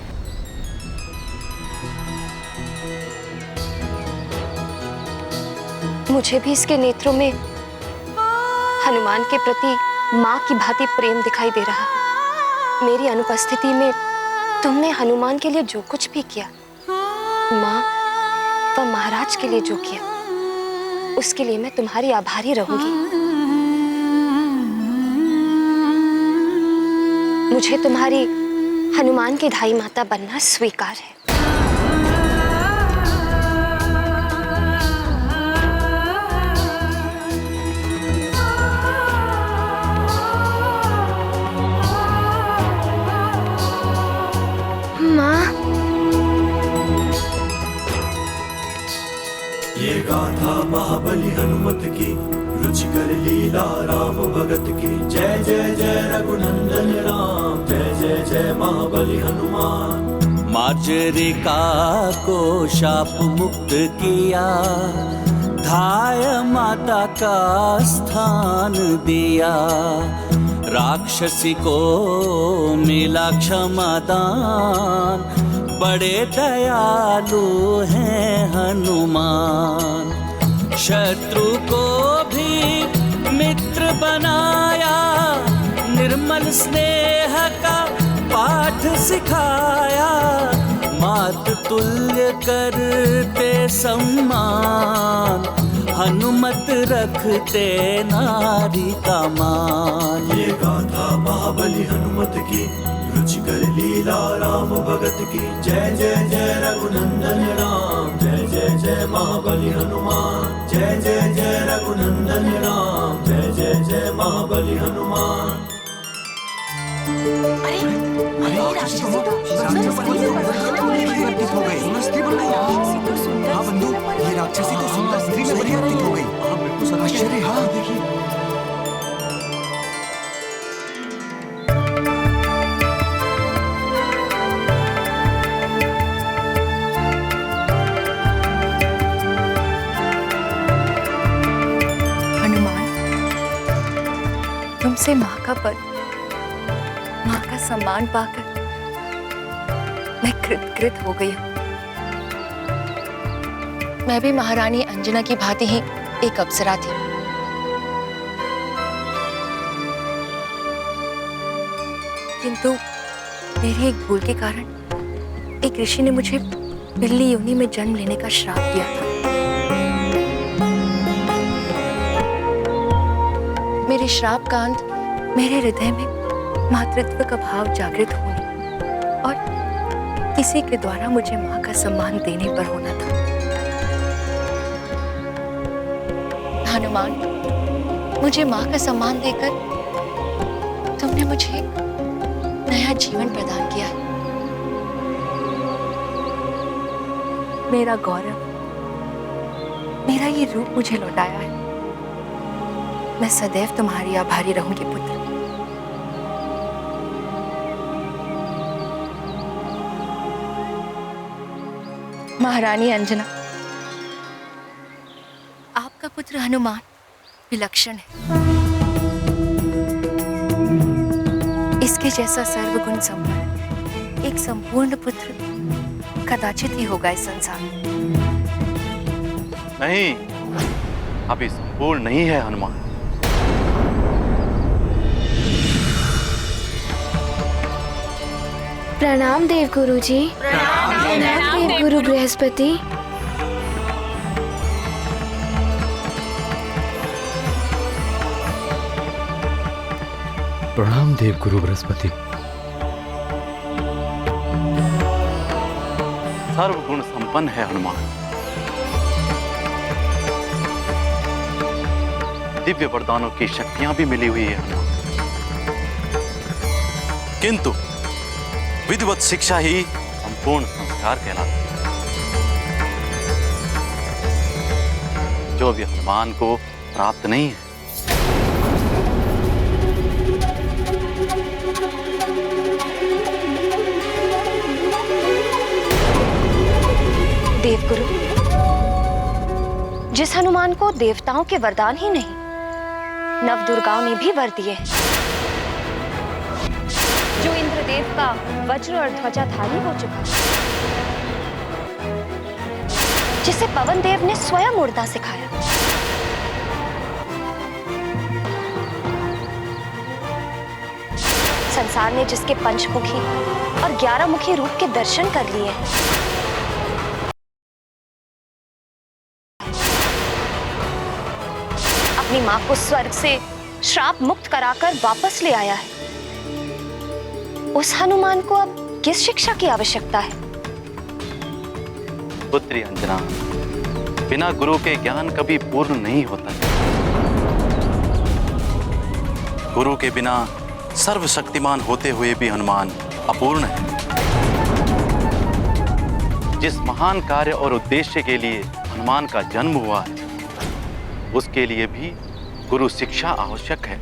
मुझे भी इसके नेत्रों में हनुमान के प्रति माँ की भांति प्रेम दिखाई दे रहा है। मेरी अनुपस्थिति में तुमने हनुमान के लिए जो कुछ भी किया, माँ व महाराज के लिए जो किया, उसके लिए मैं तुम्हारी आभारी रहूंगी। मुझे तुम्हारी हनुमान की धाई माता बनना स्वीकार है। ये गाथा महाबली हनुमत की, रुचिकर लीला राम भगत की। जय जय जय रघुनंदन राम, जय जय जय महाबली हनुमान। मार्जरिका को शाप मुक्त किया, धाय माता का स्थान दिया। राक्षसी को मिला क्षमादान, बड़े दयालु हैं हनुमान। शत्रु को भी मित्र बनाया, निर्मल स्नेह का पाठ सिखाया। मात तुल्य करते सम्मान, हनुमत रखते नारी का मान। ये गाथा महाबली हनुमत की, रुचिकर लीला राम भगत की। जय जय जय रघुनंदन राम, जय जय जय महाबली हनुमान। जय जय जय रघुनंदन राम, जय जय जय महाबली हनुमान। हाँ बंधु, ये राक्षसी तो सुंदर स्त्री में परिवर्तित हो गई। आश्चर्य, हाँ देखिए। तुमसे माँ का पद, माँ का सम्मान पाकर मैं कृतकृत हो गई हूँ। मैं भी महारानी अंजना की भांति ही एक अप्सरा थी। किंतु मेरी एक भूल के कारण एक ऋषि ने मुझे बिल्ली योनि में जन्म लेने का श्राप दिया था। मेरे श्राप का अंत मेरे हृदय में मातृत्व का भाव जागृत होने और किसी के द्वारा मुझे माँ का सम्मान देने पर होना था। हनुमान, मुझे माँ का सम्मान देकर तुमने मुझे एक नया जीवन प्रदान किया। मेरा गौरव, मेरा ये रूप मुझे लौटाया है। मैं सदैव तुम्हारी आभारी रहूंगी पुत्र। महारानी अंजना, आपका पुत्र हनुमान विलक्षण है। इसके जैसा सर्वगुण संपन्न एक संपूर्ण पुत्र कदाचित ही होगा इस संसार में। नहीं, अभी संपूर्ण नहीं है हनुमान। प्रणाम देव गुरु जी। प्रणाम देव गुरु बृहस्पति। प्रणाम देव गुरु बृहस्पति। सर्वगुण संपन्न है हनुमान। दिव्य वरदानों की शक्तियां भी मिली हुई है हनुमान, किंतु विधिवत शिक्षा ही संपूर्ण संस्कार कहलाती है, जो भी हनुमान को प्राप्त नहीं है। देवगुरु, जिस हनुमान को देवताओं के वरदान ही नहीं, नव दुर्गाओं ने भी वर दिए, जो इंद्रदेव का वज्र और ध्वजाधारी हो चुका, जिसे पवन देव ने स्वयं उड़ना सिखाया, संसार ने जिसके पंचमुखी और 11 मुखी रूप के दर्शन कर लिए, अपनी मां को स्वर्ग से श्राप मुक्त कराकर वापस ले आया है, उस हनुमान को अब किस शिक्षा की आवश्यकता है? पुत्री अंजना, बिना गुरु के ज्ञान कभी पूर्ण नहीं होता है। गुरु के बिना सर्वशक्तिमान होते हुए भी हनुमान अपूर्ण है। जिस महान कार्य और उद्देश्य के लिए हनुमान का जन्म हुआ है, उसके लिए भी गुरु शिक्षा आवश्यक है।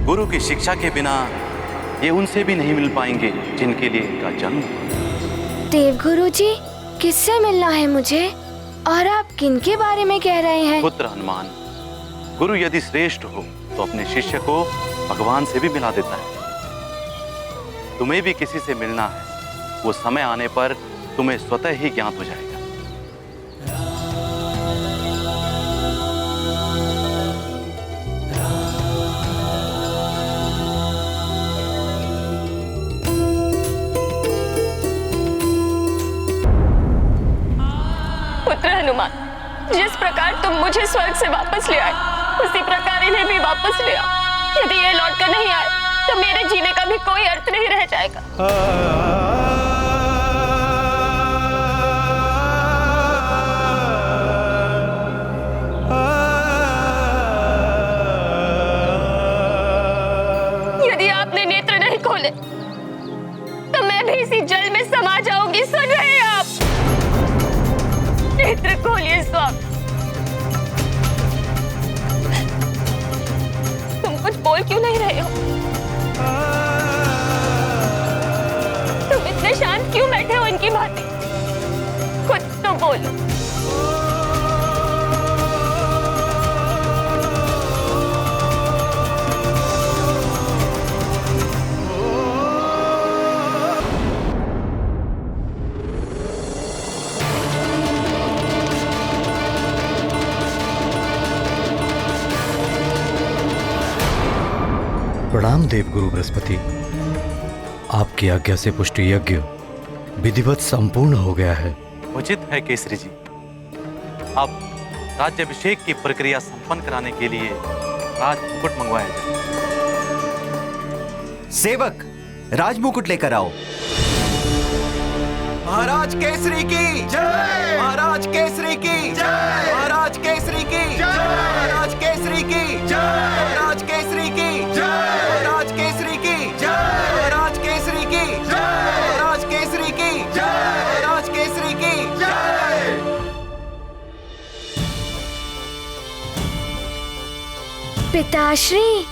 गुरु की शिक्षा के बिना ये उनसे भी नहीं मिल पाएंगे जिनके लिए इनका जन्म हुआ। देवगुरु जी, किससे मिलना है मुझे और आप किनके बारे में कह रहे हैं? पुत्र हनुमान, गुरु यदि श्रेष्ठ हो तो अपने शिष्य को भगवान से भी मिला देता है। तुम्हें भी किसी से मिलना है, वो समय आने पर तुम्हें स्वतः ही ज्ञात हो जाएगा। पुत्र हनुमान, जिस प्रकार तुम मुझे स्वर्ग से वापस ले आए, उसी प्रकार इन्हें भी वापस ले आओ। यदि ये लौट कर नहीं आए तो मेरे जीने का भी कोई अर्थ नहीं रह जाएगा। यदि आपने नेत्र नहीं खोले तो मैं भी इसी जल में समा जाऊंगी। सुन रहे हैं आप? नेत्र खोलिए स्वामी। तुम कुछ बोल क्यों नहीं रहे हो? तुम इतने शांत क्यों बैठे हो इनकी भांति? कुछ तो बोलो। प्रणाम देव गुरु बृहस्पति। आपकी आज्ञा से पुष्टि यज्ञ विधिवत संपूर्ण हो गया है। उचित है केसरी जी। अब राज्याभिषेक की प्रक्रिया संपन्न कराने के लिए राजमुकुट मंगवाया जाए। सेवक, राजमुकुट लेकर आओ। महाराज केसरी की जय। महाराज केसरी की जय। महाराज केसरी की जय। महाराज केसरी की जय। महाराज केसरी की जय। महाराज केसरी की जय। महाराज केसरी की जय। महाराज केसरी की जय। महाराज केसरी की जय। पिताश्री,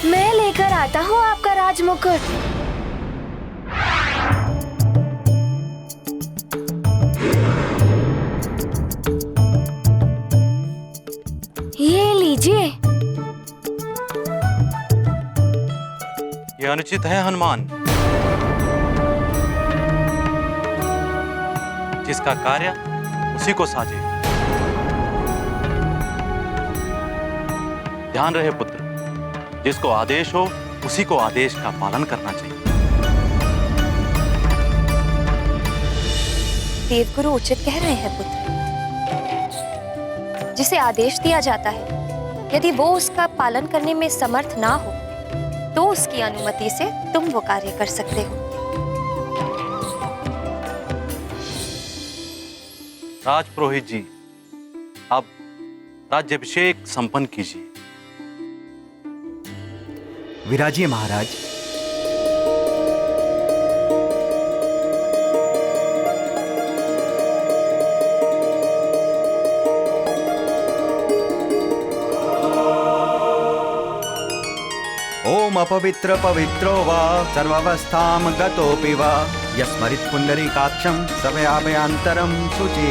मैं लेकर आता हूँ आपका राजमुकुट। ये लीजिए। ये अनुचित है हनुमान। जिसका कार्य उसी को साजे। ध्यान रहे पुत्र, जिसको आदेश हो उसी को आदेश का पालन करना चाहिए। देवगुरु उचित कह रहे हैं पुत्र। जिसे आदेश दिया जाता है, यदि वो उसका पालन करने में समर्थ ना हो तो उसकी अनुमति से तुम वो कार्य कर सकते हो। राजपुरोहित जी, अब राज्याभिषेक संपन्न कीजिए। विराजिए महाराज। ओम अपवित्र पवित्रो वा सर्वावस्थां गतोऽपि वा यस्मरित् पुंडरीकाक्षं सभयाभयांतरं शुचि।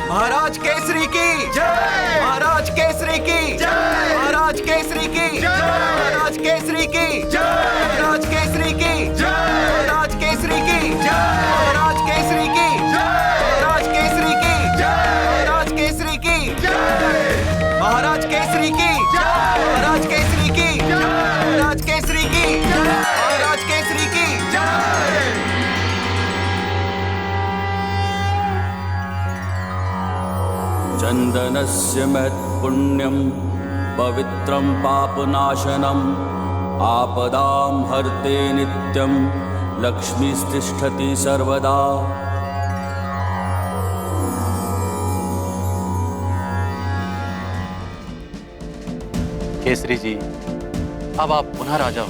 महाराज केसरी की जय, महाराज केसरी की जय, महाराज केसरी की जय, महाराज केसरी की जय, महाराज केसरी की जय, महाराज केसरी की जय, महाराज केसरी की जय, महाराज केसरी की जय, महाराज केसरी की जय, महाराज केसरी की जय, महाराज केसरी की जय, महाराज केसरी की जय। चंदनस्य महत्पुण्यं पवित्रं पापनाशनम् आपदां हर्ते नित्यं लक्ष्मीस्तिष्ठति सर्वदा। केसरी जी, अब आप पुनः राजा हो।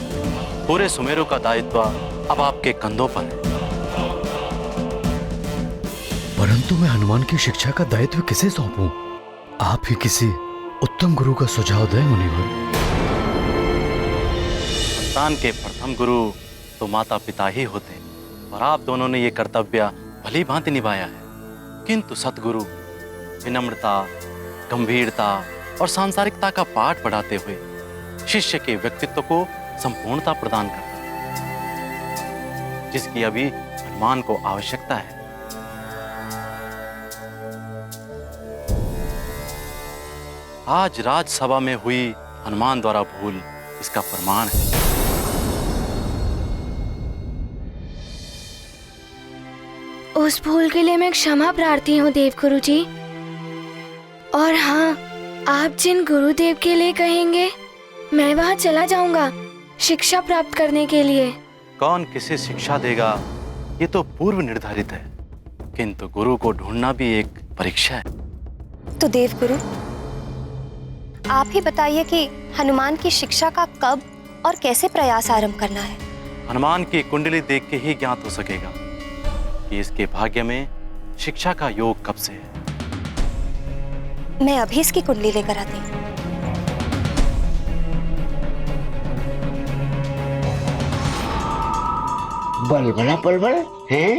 पूरे सुमेरु का दायित्व अब आपके कंधों पर है। परंतु मैं हनुमान की शिक्षा का दायित्व किसे सौंपूं? आप ही किसी उत्तम गुरु का सुझाव दें मुनिवर। संतान के प्रथम गुरु तो माता पिता ही होते हैं और आप दोनों ने ये कर्तव्य भली भांति निभाया है। किंतु सतगुरु विनम्रता, गंभीरता और सांसारिकता का पाठ पढ़ाते हुए शिष्य के व्यक्तित्व को संपूर्णता प्रदान करता है, जिसकी अभी हनुमान को आवश्यकता है। आज राजसभा में हुई हनुमान द्वारा भूल इसका प्रमाण है। उस भूल के लिए मैं क्षमा प्रार्थी हूँ देवगुरु जी। और हाँ, आप जिन गुरुदेव के लिए कहेंगे मैं वहाँ चला जाऊंगा शिक्षा प्राप्त करने के लिए। कौन किसे शिक्षा देगा ये तो पूर्व निर्धारित है, किंतु गुरु को ढूंढना भी एक परीक्षा है। तो देवगुरु, आप ही बताइए कि हनुमान की शिक्षा का कब और कैसे प्रयास आरंभ करना है। हनुमान की कुंडली देख के ही ज्ञात हो सकेगा कि इसके भाग्य में शिक्षा का योग कब से है। मैं अभी इसकी कुंडली लेकर आती हूँ। बलबला पलबल हैं?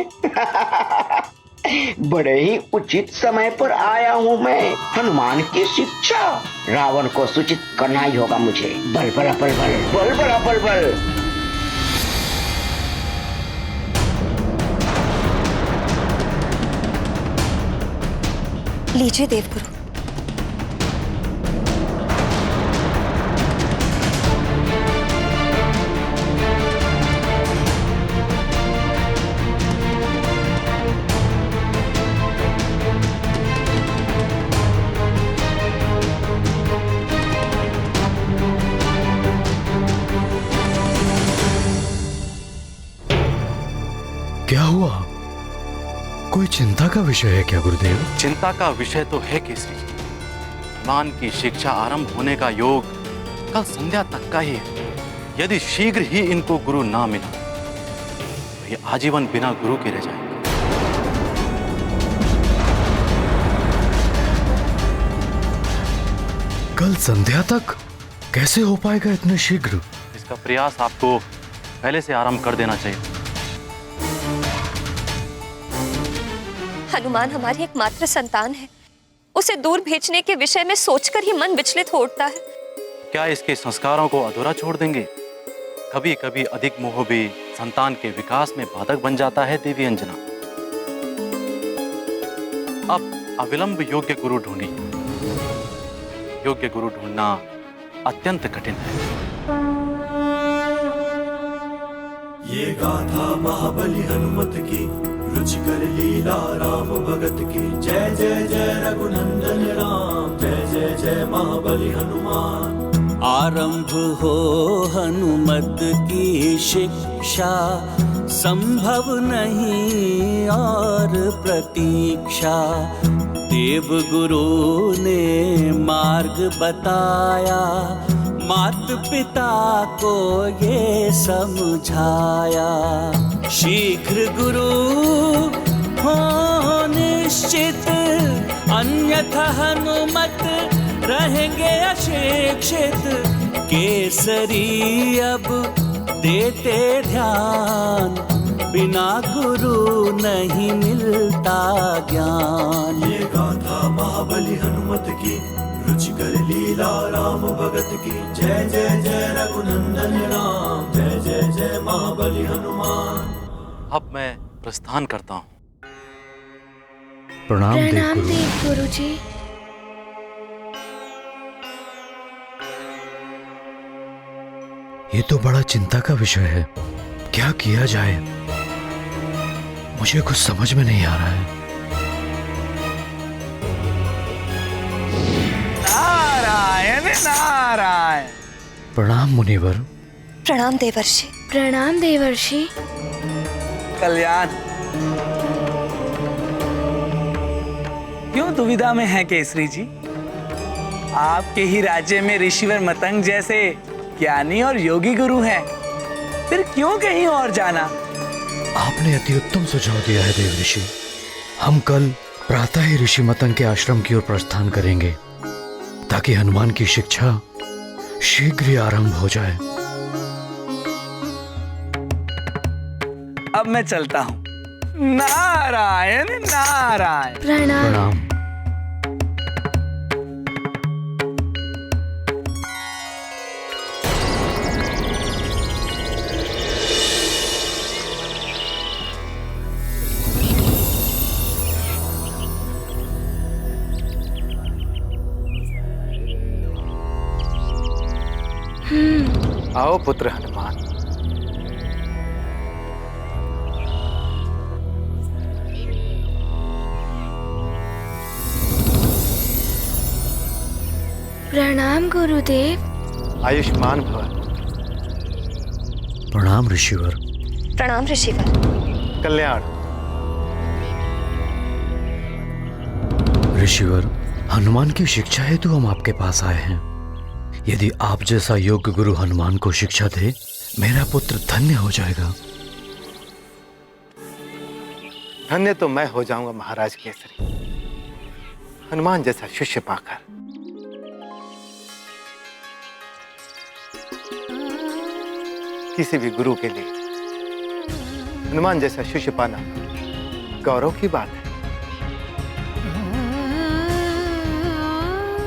बड़े ही उचित समय पर आया हूँ मैं। हनुमान की शिक्षा रावण को सूचित करना ही होगा मुझे। बलबला पलबल, बलबला पलबल। लीजिए देवगुरु। क्या हुआ? कोई चिंता का विषय है क्या गुरुदेव? चिंता का विषय तो है केसरी जी। हनुमान की शिक्षा आरंभ होने का योग कल संध्या तक का ही है। यदि शीघ्र ही इनको गुरु ना मिला तो ये आजीवन बिना गुरु के रह जाएंगे। कल संध्या तक कैसे हो पाएगा इतने शीघ्र? इसका प्रयास आपको पहले से आरंभ कर देना चाहिए। हनुमान हमारी एकमात्र संतान है, उसे दूर भेजने के विषय में सोचकर ही मन विचलित हो उठता है। क्या इसके संस्कारों को अधूरा छोड़ देंगे? कभी कभी अधिक मोह भी संतान के विकास में बाधक बन जाता है देवी अंजना। अब अविलंब योग्य गुरु ढूंढिए। योग्य गुरु ढूंढना अत्यंत कठिन है। ये गाथा महाबली हनुमत की, रुचिकर लीला राम भगत की। जय जय जय रघुनंदन राम, जय जय जय महाबली हनुमान। आरंभ हो हनुमत की शिक्षा, संभव नहीं और प्रतीक्षा। देव गुरु ने मार्ग बताया, मात पिता को ये समझाया। शीघ्र गुरु हो निश्चित, अन्यथा हनुमत रहेंगे अशिक्षित। केसरी अब देते ध्यान, बिना गुरु नहीं मिलता ज्ञान। ये गाथा महाबली हनुमत की, रुचिकर लीला राम भगत की। जय जय जय रघुनंदन राम, जय जय जय महाबली हनुमान। अब मैं प्रस्थान करता हूँ। प्रणाम प्रणाम देव गुरुजी। ये तो बड़ा चिंता का विषय है। क्या किया जाए, मुझे कुछ समझ में नहीं आ रहा है। नारायण नारायण। प्रणाम मुनिवर। प्रणाम देवर्षि। प्रणाम देवर्षि। कल्याण। क्यों दुविधा में है केसरी जी? आपके ही राज्य में ऋषिवर मतंग जैसे ज्ञानी और योगी गुरु हैं, फिर क्यों कहीं और जाना? आपने अति उत्तम सुझाव दिया है देव ऋषि। हम कल प्रातः ही ऋषि मतंग के आश्रम की ओर प्रस्थान करेंगे, ताकि हनुमान की शिक्षा शीघ्र ही आरंभ हो जाए। अब मैं चलता हूँ। नारायण नारायण। प्रणाम। आओ पुत्र हनुमान। प्रणाम गुरुदेव। आयुष्मान भव। प्रणाम ऋषिवर। प्रणाम ऋषिवर। कल्याण। ऋषिवर, हनुमान की शिक्षा हेतु हम आपके पास आए हैं। यदि आप जैसा योग्य गुरु हनुमान को शिक्षा दे, मेरा पुत्र धन्य हो जाएगा। धन्य तो मैं हो जाऊंगा महाराज केसरी, हनुमान जैसा शिष्य पाकर। किसी भी गुरु के लिए हनुमान जैसा शिष्य पाना गौरव की बात है।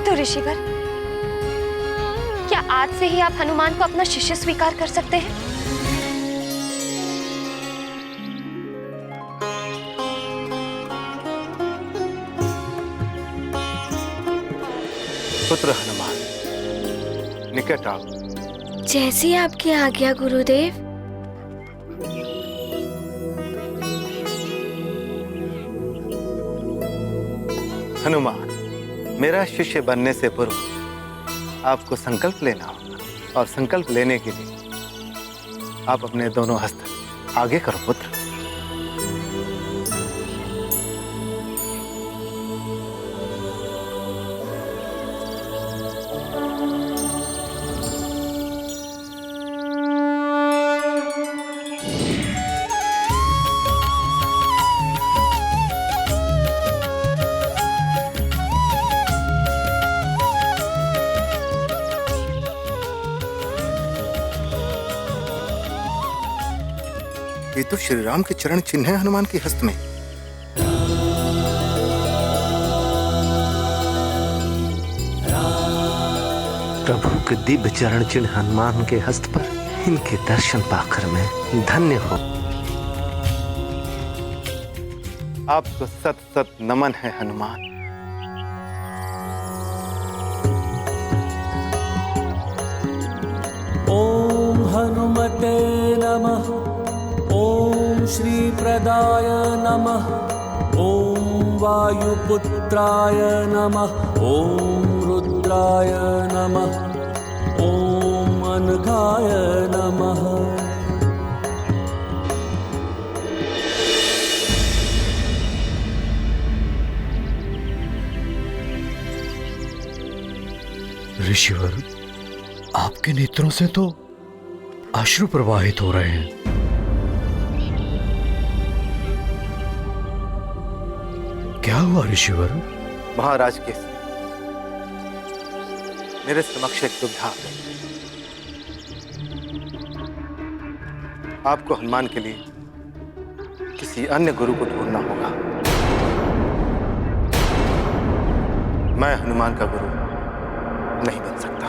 तो ऋषिवर, क्या आज से ही आप हनुमान को अपना शिष्य स्वीकार कर सकते हैं? पुत्र हनुमान, निकट आओ। जैसी आपकी आज्ञा गुरुदेव। हनुमान, मेरा शिष्य बनने से पूर्व आपको संकल्प लेना होगा, और संकल्प लेने के लिए आप अपने दोनों हस्त आगे करो पुत्र। ये तो श्री राम के चरण चिन्ह है हनुमान के हस्त में। प्रभु के दिव्य चरण चिन्ह हनुमान के हस्त पर, इनके दर्शन पाकर मैं धन्य हो। आपको सत सत नमन है हनुमान। ओम हनुमते नमः। ओम श्री प्रदाय नमः। ओम वायुपुत्राय नमः। ओम रुद्राय नमः। ओम अनघाय नमः। ऋषिवर, आपके नेत्रों से तो अश्रु प्रवाहित हो रहे हैं। क्या हुआ ऋषिवर? महाराज केसरी, मेरे समक्ष एक दुविधा आ गई। आपको हनुमान के लिए किसी अन्य गुरु को ढूंढना होगा। मैं हनुमान का गुरु नहीं बन सकता।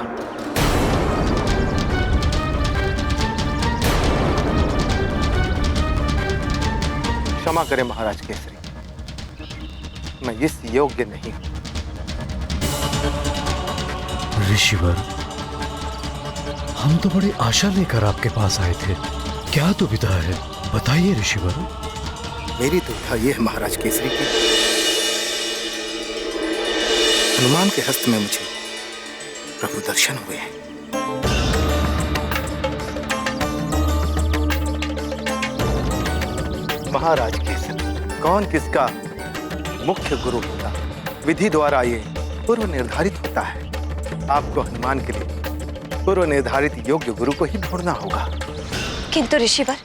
क्षमा करें महाराज केसरी, मैं इस योग्य नहीं हूं। ऋषिवर, हम तो बड़ी आशा लेकर आपके पास आए थे। क्या दुविधा है, बताइए ऋषिवर। मेरी दुविधा यह है महाराज केसरी की, हनुमान के हस्त में मुझे प्रभु दर्शन हुए हैं। महाराज केसरी, कौन किसका मुख्य गुरु होगा, विधि द्वारा ये पूर्व निर्धारित होता है। आपको हनुमान के लिए पूर्व निर्धारित योग्य गुरु को ही ढूंढना होगा। किंतु ऋषिवर,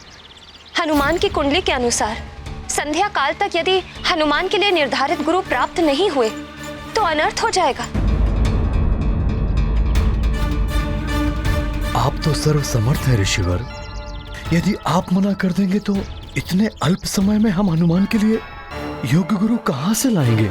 हनुमान की कुंडली के अनुसार संध्या काल तक यदि हनुमान के लिए निर्धारित गुरु प्राप्त नहीं हुए तो अनर्थ हो जाएगा। आप तो सर्वसमर्थ हैं ऋषिवर। यदि आप मना कर देंगे तो इतने अल्प समय में हम हनुमान के लिए योग्य गुरु कहां से लाएंगे?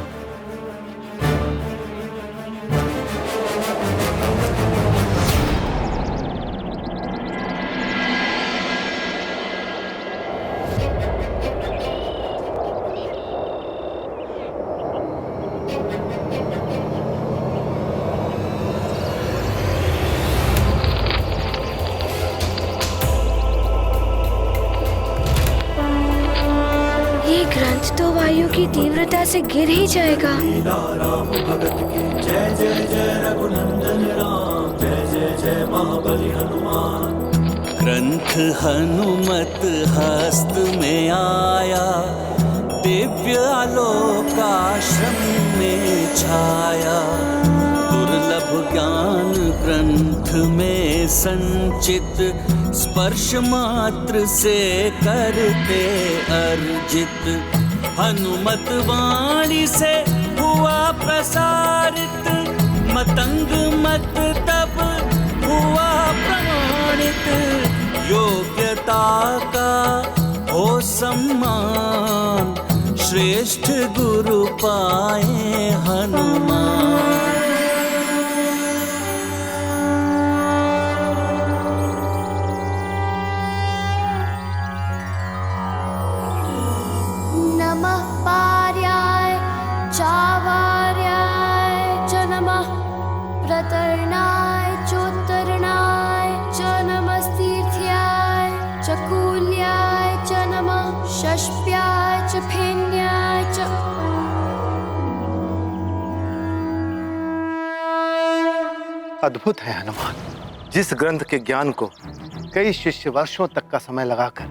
तो वायु की तीव्रता से गिर ही जाएगा। राम भगत की जय जय जय रघुनंदन राम, जय जय जय महाबली हनुमान। ग्रंथ हनुमत हस्त में आया, दिव्य आलोक आश्रम में छाया। दुर्लभ ज्ञान ग्रंथ में संचित, स्पर्श मात्र से करते अर्जित। हनुमत वाणी से हुआ प्रसारित, मतंग मत तब हुआ प्रमाणित। योग्यता का हो सम्मान, श्रेष्ठ गुरु पाए हनुमान। नमः पार्याय चावार्याय च नमः, प्रतरणाय चोत्तरणाय च नमस्तीर्थ्याय च कूल्याय च नमः, षष्प्याय च फेन्याय च। अद्भुत है हनुमान, जिस ग्रंथ के ज्ञान को कई शिष्य वर्षों तक का समय लगाकर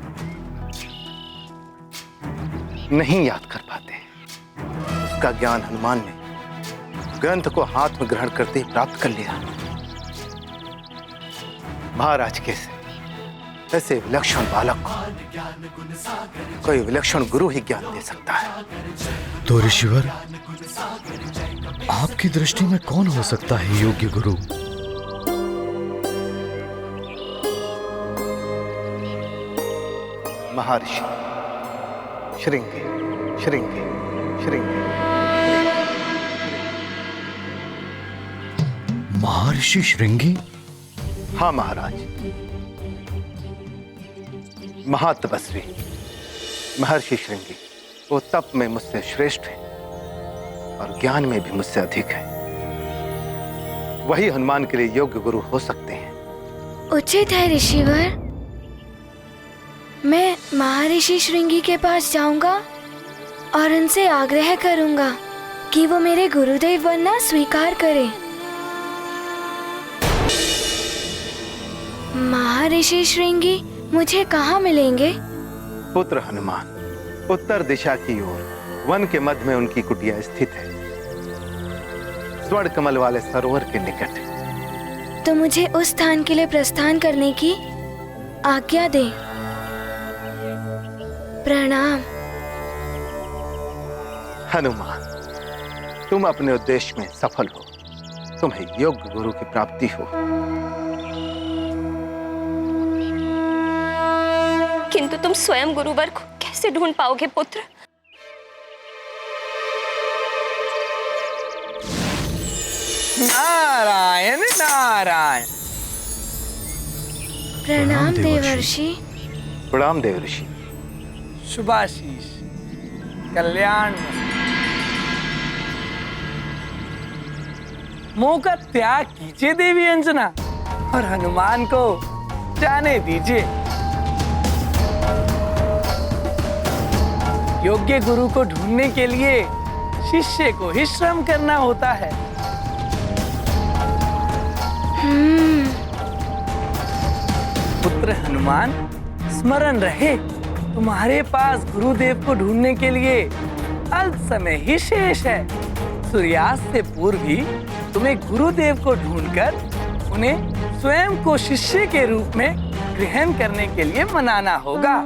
नहीं याद कर पाते, उसका ज्ञान हनुमान ने ग्रंथ को हाथ में ग्रहण करते ही प्राप्त कर लिया। महाराज कैसे ऐसे विलक्षण बालक को कोई विलक्षण गुरु ही ज्ञान दे सकता है। तो ऋषिवर, आपकी दृष्टि में कौन हो सकता है योग्य गुरु? महर्षि श्रृंगी श्रृंगी श्रृंगी। महर्षि श्रृंगी? हाँ महाराज, महातपस्वी महर्षि श्रृंगी। वो तप में मुझसे श्रेष्ठ है और ज्ञान में भी मुझसे अधिक है। वही हनुमान के लिए योग्य गुरु हो सकते हैं। उचित है ऋषिवर। मैं महर्षि श्रृंगी के पास जाऊंगा और उनसे आग्रह करूंगा कि वो मेरे गुरुदेव बनना स्वीकार करें। महर्षि श्रृंगी मुझे कहाँ मिलेंगे? पुत्र हनुमान, उत्तर दिशा की ओर वन के मध्य में उनकी कुटिया स्थित है। स्वर्ण कमल वाले सरोवर के निकट। तो मुझे उस स्थान के लिए प्रस्थान करने की आज्ञा दे। प्रणाम। हनुमान, तुम अपने उद्देश्य में सफल हो। तुम्हें योग्य गुरु की प्राप्ति हो। किंतु तुम स्वयं गुरुवर को कैसे ढूंढ पाओगे पुत्र? नारायण नारायण। प्रणाम देवर्षि। प्रणाम देवर्षि। शुभाशीष, कल्याण। मुंह का त्याग कीजिए देवी अंजना और हनुमान को जाने दीजिए। योग्य गुरु को ढूंढने के लिए शिष्य को ही श्रम करना होता है। पुत्र हनुमान, स्मरण रहे, तुम्हारे पास गुरुदेव को ढूंढने के लिए अल्प समय ही शेष है। सूर्यास्त से पूर्व ही तुम्हें गुरुदेव को ढूंढकर उन्हें स्वयं को शिष्य के रूप में ग्रहण करने के लिए मनाना होगा।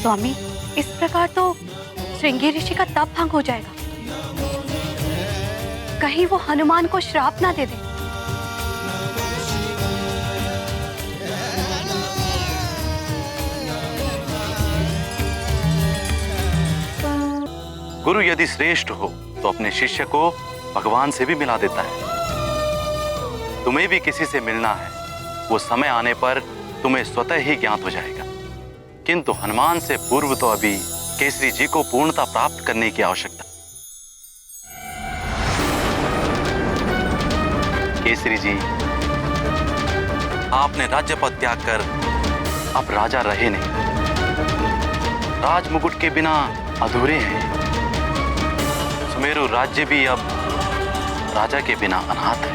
स्वामी, इस प्रकार तो श्रृंगी ऋषि का तप भंग हो जाएगा। कहीं वो हनुमान को श्राप ना दे दे। गुरु यदि श्रेष्ठ हो तो अपने शिष्य को भगवान से भी मिला देता है। तुम्हें भी किसी से मिलना है, वो समय आने पर तुम्हें स्वतः ही ज्ञात हो जाएगा। किंतु हनुमान से पूर्व तो अभी केसरी जी को पूर्णता प्राप्त करने की आवश्यकता। केसरी जी, आपने राज्य पद त्याग कर अब राजा रहे नहीं। राज मुकुट के बिना अधूरे हैं। सुमेरु राज्य भी अब राजा के बिना अनाथ है।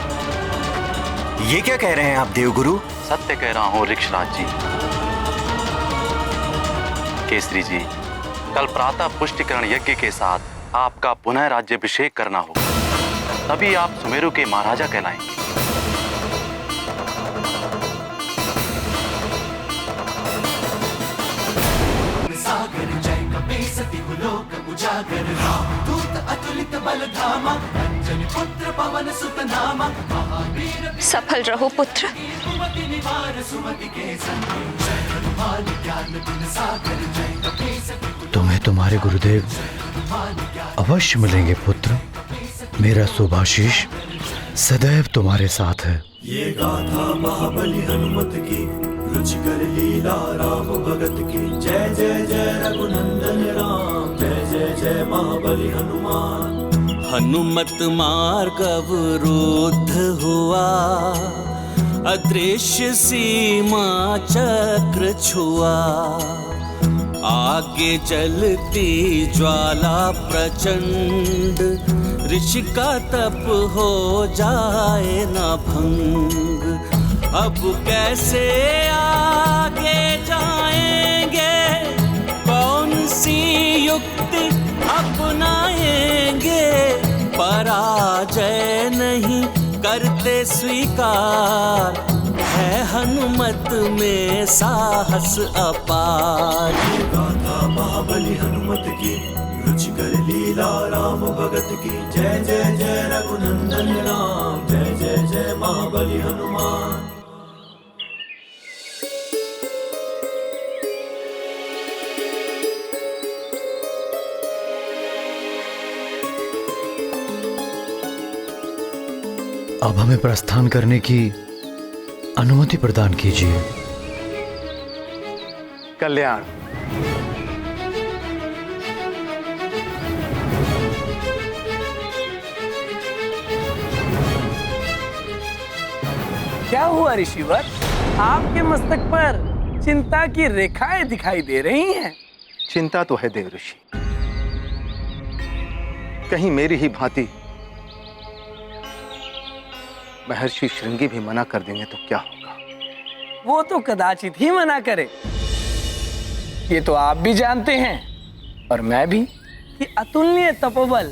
ये क्या कह रहे हैं आप देवगुरु? सत्य कह रहा हूं ऋक्षराज जी। केसरी जी, कल प्रातः पुष्टिकरण यज्ञ के साथ आपका पुनः राज्याभिषेक करना होगा, तभी आप सुमेरु के महाराजा कहलाएंगे। सफल रहो पुत्र। तुम्हें तुम्हारे गुरुदेव अवश्य मिलेंगे पुत्र। मेरा शुभाशीष सदैव तुम्हारे साथ है। ये गाथा महाबली हनुमत की, रुचिकर लीला राम भगत की। जय जय जय रघुनंदन राम, जय जय जय महाबली हनुमान। हनुमत मार्ग अवरुद्ध हुआ, अदृश्य सीमा चक्र छुआ। आगे जलती ज्वाला प्रचंड, ऋषि का तप हो जाए न भंग। अब कैसे आगे जाएंगे, कौन सी युक्ति अपनाएंगे। पराजय नहीं करते स्वीकार, है हनुमत में साहस अपार। गाथा महाबली हनुमत की, रुचिकर लीला राम भगत की। जय जय जय रघुनंदन राम, जय जय जय महाबली हनुमान। अब हमें प्रस्थान करने की अनुमति प्रदान कीजिए। कल्याण। क्या हुआ ऋषिवर? आपके मस्तक पर चिंता की रेखाएं दिखाई दे रही हैं। चिंता तो है देव ऋषि, कहीं मेरी ही भांति महर्षि श्रृंगी भी मना कर देंगे तो क्या होगा? वो तो कदाचित ही मना करे। ये तो आप भी जानते हैं और मैं भी कि अतुलनीय तपोबल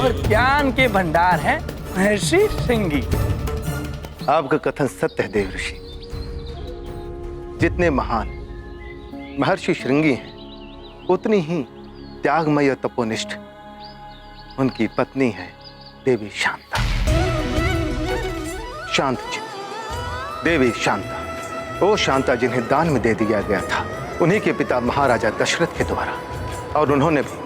और ज्ञान के भंडार हैं महर्षि श्रृंगी। आपका कथन सत्य है देव ऋषि। जितने महान महर्षि श्रृंगी हैं, उतनी ही त्यागमय और तपोनिष्ठ उनकी पत्नी है देवी शांता। शांत चित्त देवी शांता, वो शांता जिन्हें दान में दे दिया गया था उन्हीं के पिता महाराजा दशरथ के द्वारा, और उन्होंने भी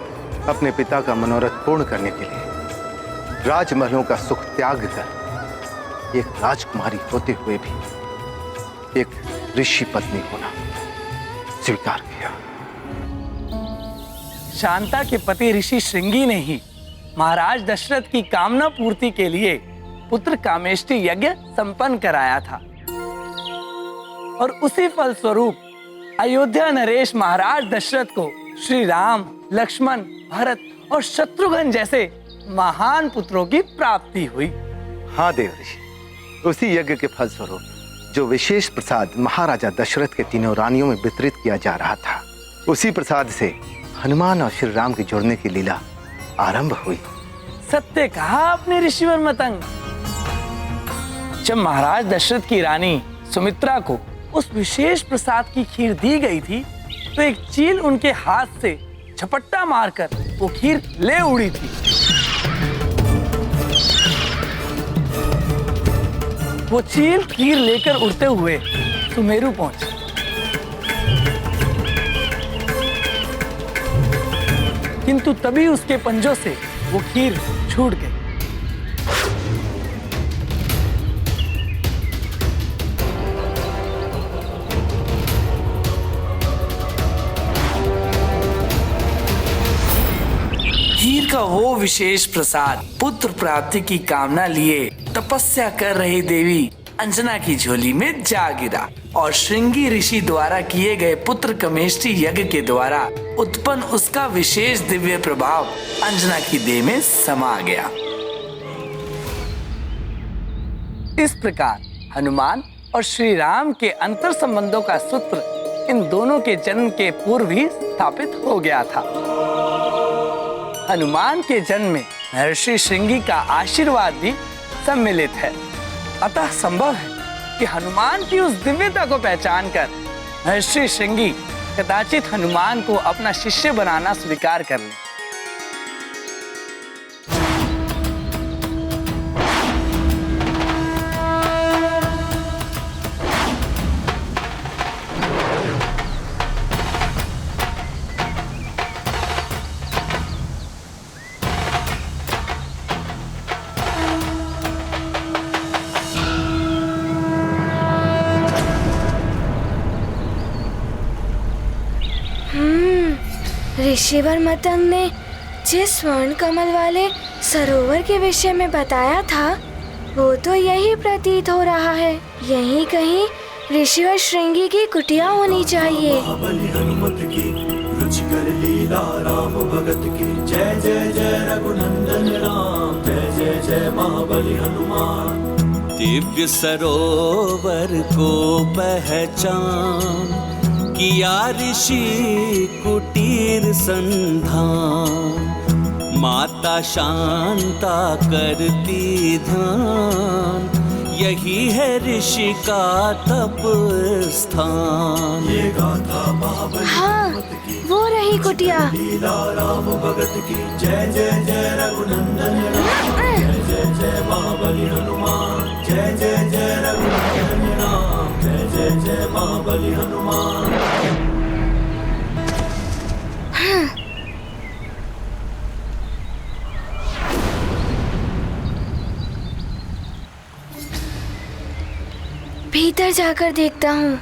अपने पिता का मनोरथ पूर्ण करने के लिए राजमहलों का सुख त्याग कर एक राजकुमारी होते हुए भी एक ऋषि पत्नी होना स्वीकार किया। शांता के पति ऋषि श्रृंगी ने ही महाराज दशरथ की कामना पूर्ति के लिए पुत्र कामेष्टि यज्ञ संपन्न कराया था, और उसी फल स्वरूप अयोध्या नरेश महाराज दशरथ को श्री राम, लक्ष्मण, भरत और शत्रुघ्न जैसे महान पुत्रों की प्राप्ति हुई। हाँ देव ऋषि, उसी यज्ञ के फल स्वरूप जो विशेष प्रसाद महाराजा दशरथ के तीनों रानियों में वितरित किया जा रहा था, उसी प्रसाद से हनुमान और श्री राम के जुड़ने की लीला आरंभ हुई। सत्य कहा आपने ऋषिवर मतंग। जब महाराज दशरथ की रानी सुमित्रा को उस विशेष प्रसाद की खीर दी गई थी, तो एक चील उनके हाथ से झपट्टा मारकर वो खीर ले उड़ी थी। वो चील खीर लेकर उड़ते हुए सुमेरु पहुंची। किंतु तभी उसके पंजों से वो खीर छूट गई। खीर का वो विशेष प्रसाद पुत्र प्राप्ति की कामना लिए तपस्या कर रही देवी अंजना की झोली में जा गिरा, और श्रृंगी ऋषि द्वारा किए गए पुत्र कमेष्टि यज्ञ के द्वारा उत्पन्न उसका विशेष दिव्य प्रभाव अंजना की देह में समा गया। इस प्रकार हनुमान और श्री राम के अंतर संबंधों का सूत्र इन दोनों के जन्म के पूर्व ही स्थापित हो गया था। हनुमान के जन्म में महर्षि श्रृंगी का आशीर्वाद भी सम्मिलित है, अतः संभव है कि हनुमान की उस दिव्यता को पहचान कर महर्षि श्रृंगी कदाचित हनुमान को अपना शिष्य बनाना स्वीकार कर ले। ऋषिवर मतंग ने जिस स्वर्ण कमल वाले सरोवर के विषय में बताया था, वो तो यही प्रतीत हो रहा है। यहीं कहीं ऋषिवर श्रृंगी की कुटिया होनी चाहिए। महाबली हनुमत की रुचिकर लीला राम भगत की, जय जय जय रघुनंदन राम, जय जय जय महाबली हनुमान। दिव्य सरोवर को पहचान किया ऋषि कुटीर संधान, माता शांता करती ध्यान, यही है ऋषि का तप स्थान। ये गाथा महाबली हाँ, वो रही कुटिया। लीला राम भगत की, जय जय जय रघुनंदन राम, जय जय जय महाबली हनुमान, जय जय जय रघुनंदन राम, जय जय जय महाबली हनुमान। भीतर जाकर देखता हूँ।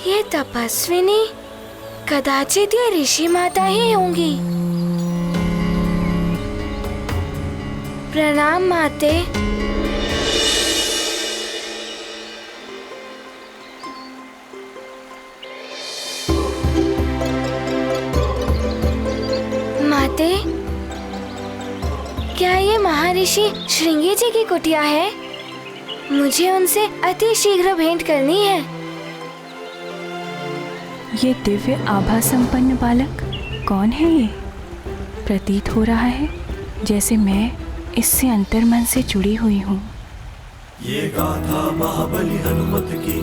ये तपस्विनी कदाचित ये ऋषि माता ही होंगी। प्रणाम माते। माते, क्या ये महर्षि श्रृंगी जी की कुटिया है? मुझे उनसे अति शीघ्र भेंट करनी है। ये दिव्य आभा संपन्न बालक कौन है? ये प्रतीत हो रहा है जैसे मैं इससे अंतर्मन से जुड़ी हुई हूँ। ये गाथा महाबली हनुमत की,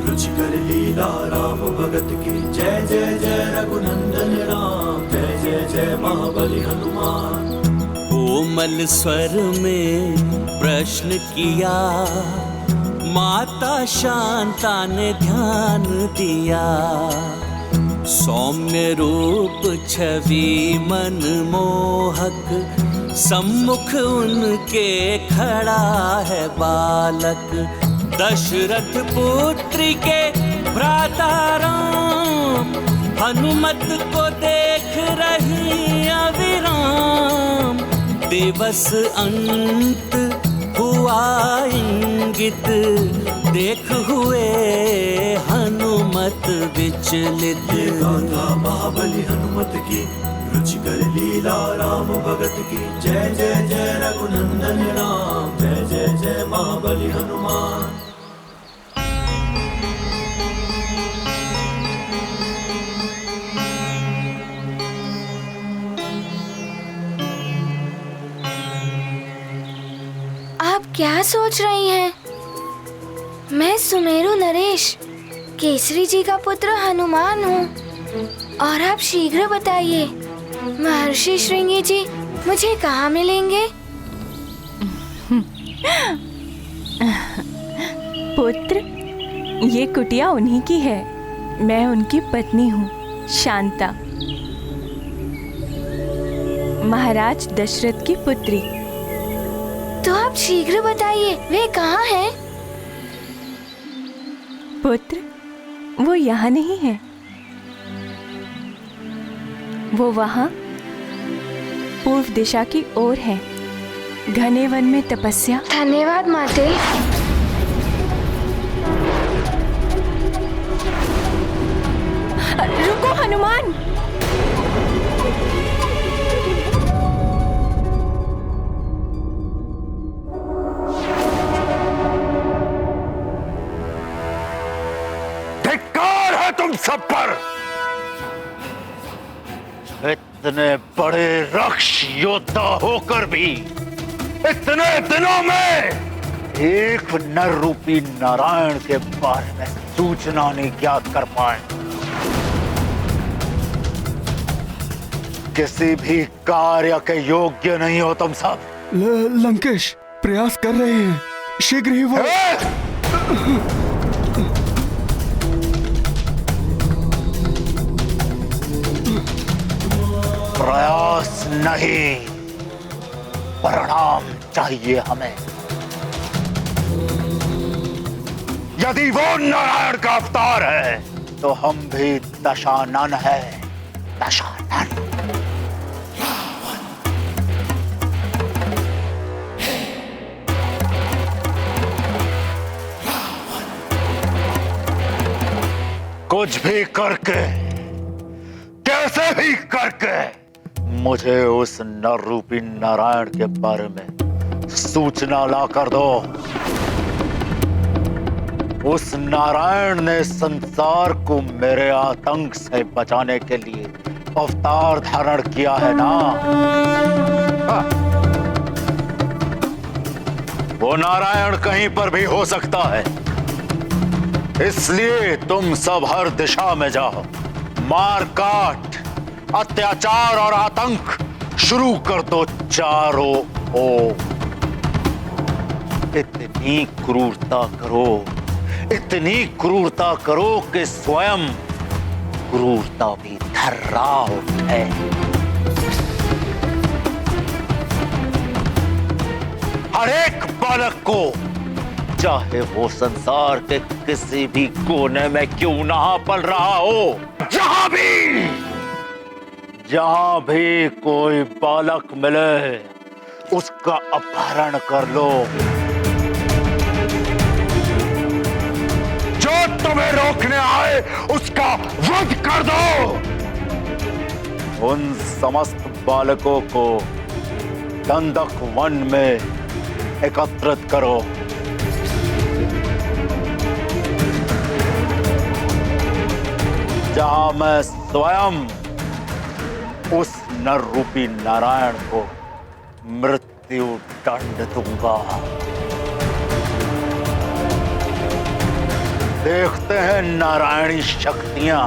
रुचिकर लीला राम भगत की। जय जय जय रघुनंदन राम, जय जय जय महाबली हनुमान। कोमल स्वर में प्रश्न किया, माता शांता ने ध्यान दिया। सौम्य रूप छवि मनमोहक, सम्मुख उनके खड़ा है बालक। दशरथ पुत्री के भ्राता राम, हनुमत को देख रही अविराम। दिवस अंत हुआ इंगित, देख हुए हनुमत विचलित। ये गाथा महाबली हनुमत की, रुचिकर लीला राम भगत की। जय जय जय रघुनंदन राम, जय जय जय महाबली हनुमान। आप क्या सोच रही हैं? मैं सुमेरु नरेश, केसरी जी का पुत्र हनुमान हूँ। और आप शीघ्र बताइए, महर्षि श्रृंगी जी मुझे कहाँ मिलेंगे? पुत्र, ये कुटिया उन्हीं की है। मैं उनकी पत्नी हूँ, शांता, महाराज दशरथ की पुत्री। तो आप शीघ्र बताइए, वे कहाँ हैं? पुत्र, वो यहाँ नहीं है, वो वहाँ पूर्व दिशा की ओर है, घने वन में तपस्या। धन्यवाद माते। रुको हनुमान। धिक्कार है तुम सब पर। इतने बड़े रक्ष योद्धा होकर भी इतने दिनों में एक नर रूपी नारायण के बारे में सूचना नहीं ज्ञात कर पाए। किसी भी कार्य के योग्य नहीं हो तुम सब। लंकेश प्रयास कर रहे हैं, शीघ्र ही वो। प्रयास नहीं, परिणाम चाहिए हमें। यदि वो नारायण का अवतार है तो हम भी दशानन है, दशानन। कुछ भी करके, कैसे भी करके मुझे उस नर रूपी नारायण के बारे में सूचना ला कर दो। उस नारायण ने संसार को मेरे आतंक से बचाने के लिए अवतार धारण किया है ना, वो नारायण कहीं पर भी हो सकता है। इसलिए तुम सब हर दिशा में जाओ, मार काट, अत्याचार और आतंक शुरू कर दो चारों ओर। इतनी क्रूरता करो, इतनी क्रूरता करो कि स्वयं क्रूरता भी थर्रा उठे। हर एक बालक को, चाहे वो संसार के किसी भी कोने में क्यों ना पल रहा हो, जहां भी कोई बालक मिले उसका अपहरण कर लो। जो तुम्हें रोकने आए उसका वध कर दो। उन समस्त बालकों को दंडक वन में एकत्रित करो। जहां मैं स्वयं उस नर रूपी नारायण को मृत्यु दंड दूंगा। देखते हैं नारायणी शक्तियां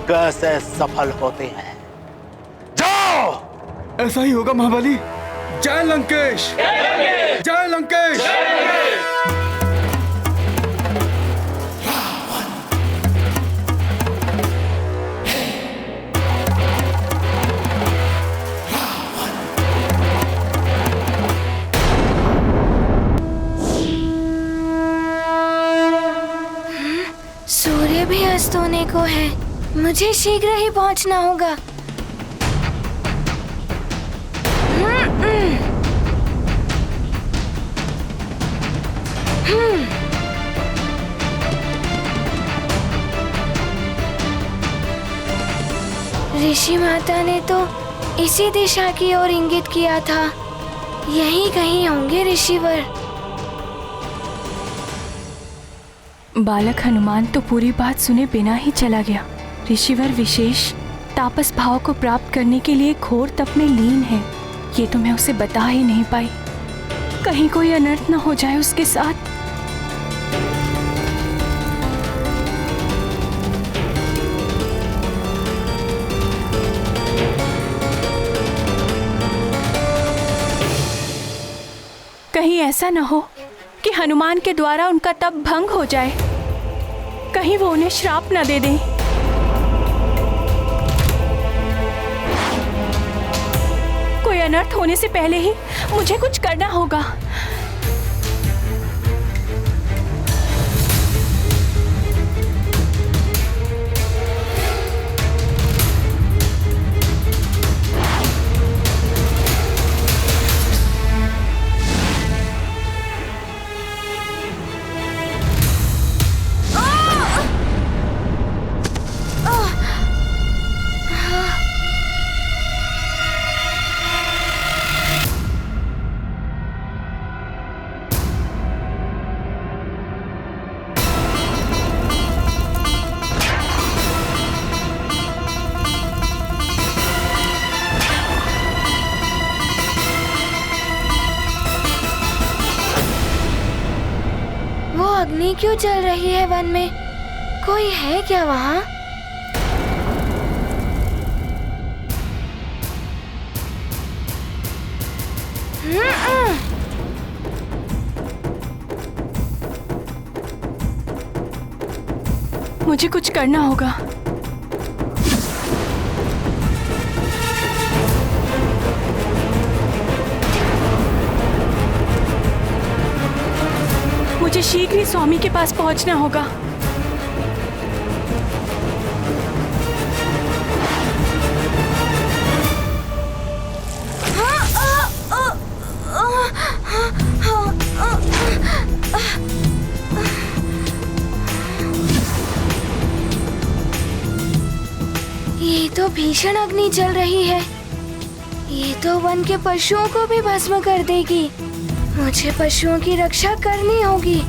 कैसे सफल होती हैं। जाओ! ऐसा ही होगा महाबली। जय लंकेश! जय लंकेश! सूर्य भी अस्त होने को है, मुझे शीघ्र ही पहुंचना होगा। ऋषि माता ने तो इसी दिशा की ओर इंगित किया था। यहीं कहीं होंगे ऋषिवर। बालक हनुमान तो पूरी बात सुने बिना ही चला गया। ऋषिवर विशेष तापस भाव को प्राप्त करने के लिए घोर तप में लीन है। ये तो मैं उसे बता ही नहीं पाई, कहीं कोई अनर्थ न हो जाए उसके साथ। कहीं ऐसा न हो कि हनुमान के द्वारा उनका तप भंग हो जाए, कहीं वो उन्हें श्राप न दे दें। कोई अनर्थ होने से पहले ही मुझे कुछ करना होगा। अग्नि क्यों चल रही है वन में? कोई है क्या वहाँ? मुझे कुछ करना होगा। मुझे शीघ्र ही स्वामी के पास पहुंचना होगा। ये तो भीषण अग्नि चल रही है। ये तो वन के पशुओं को भी भस्म कर देगी। मुझे पशुओं की रक्षा करनी होगी।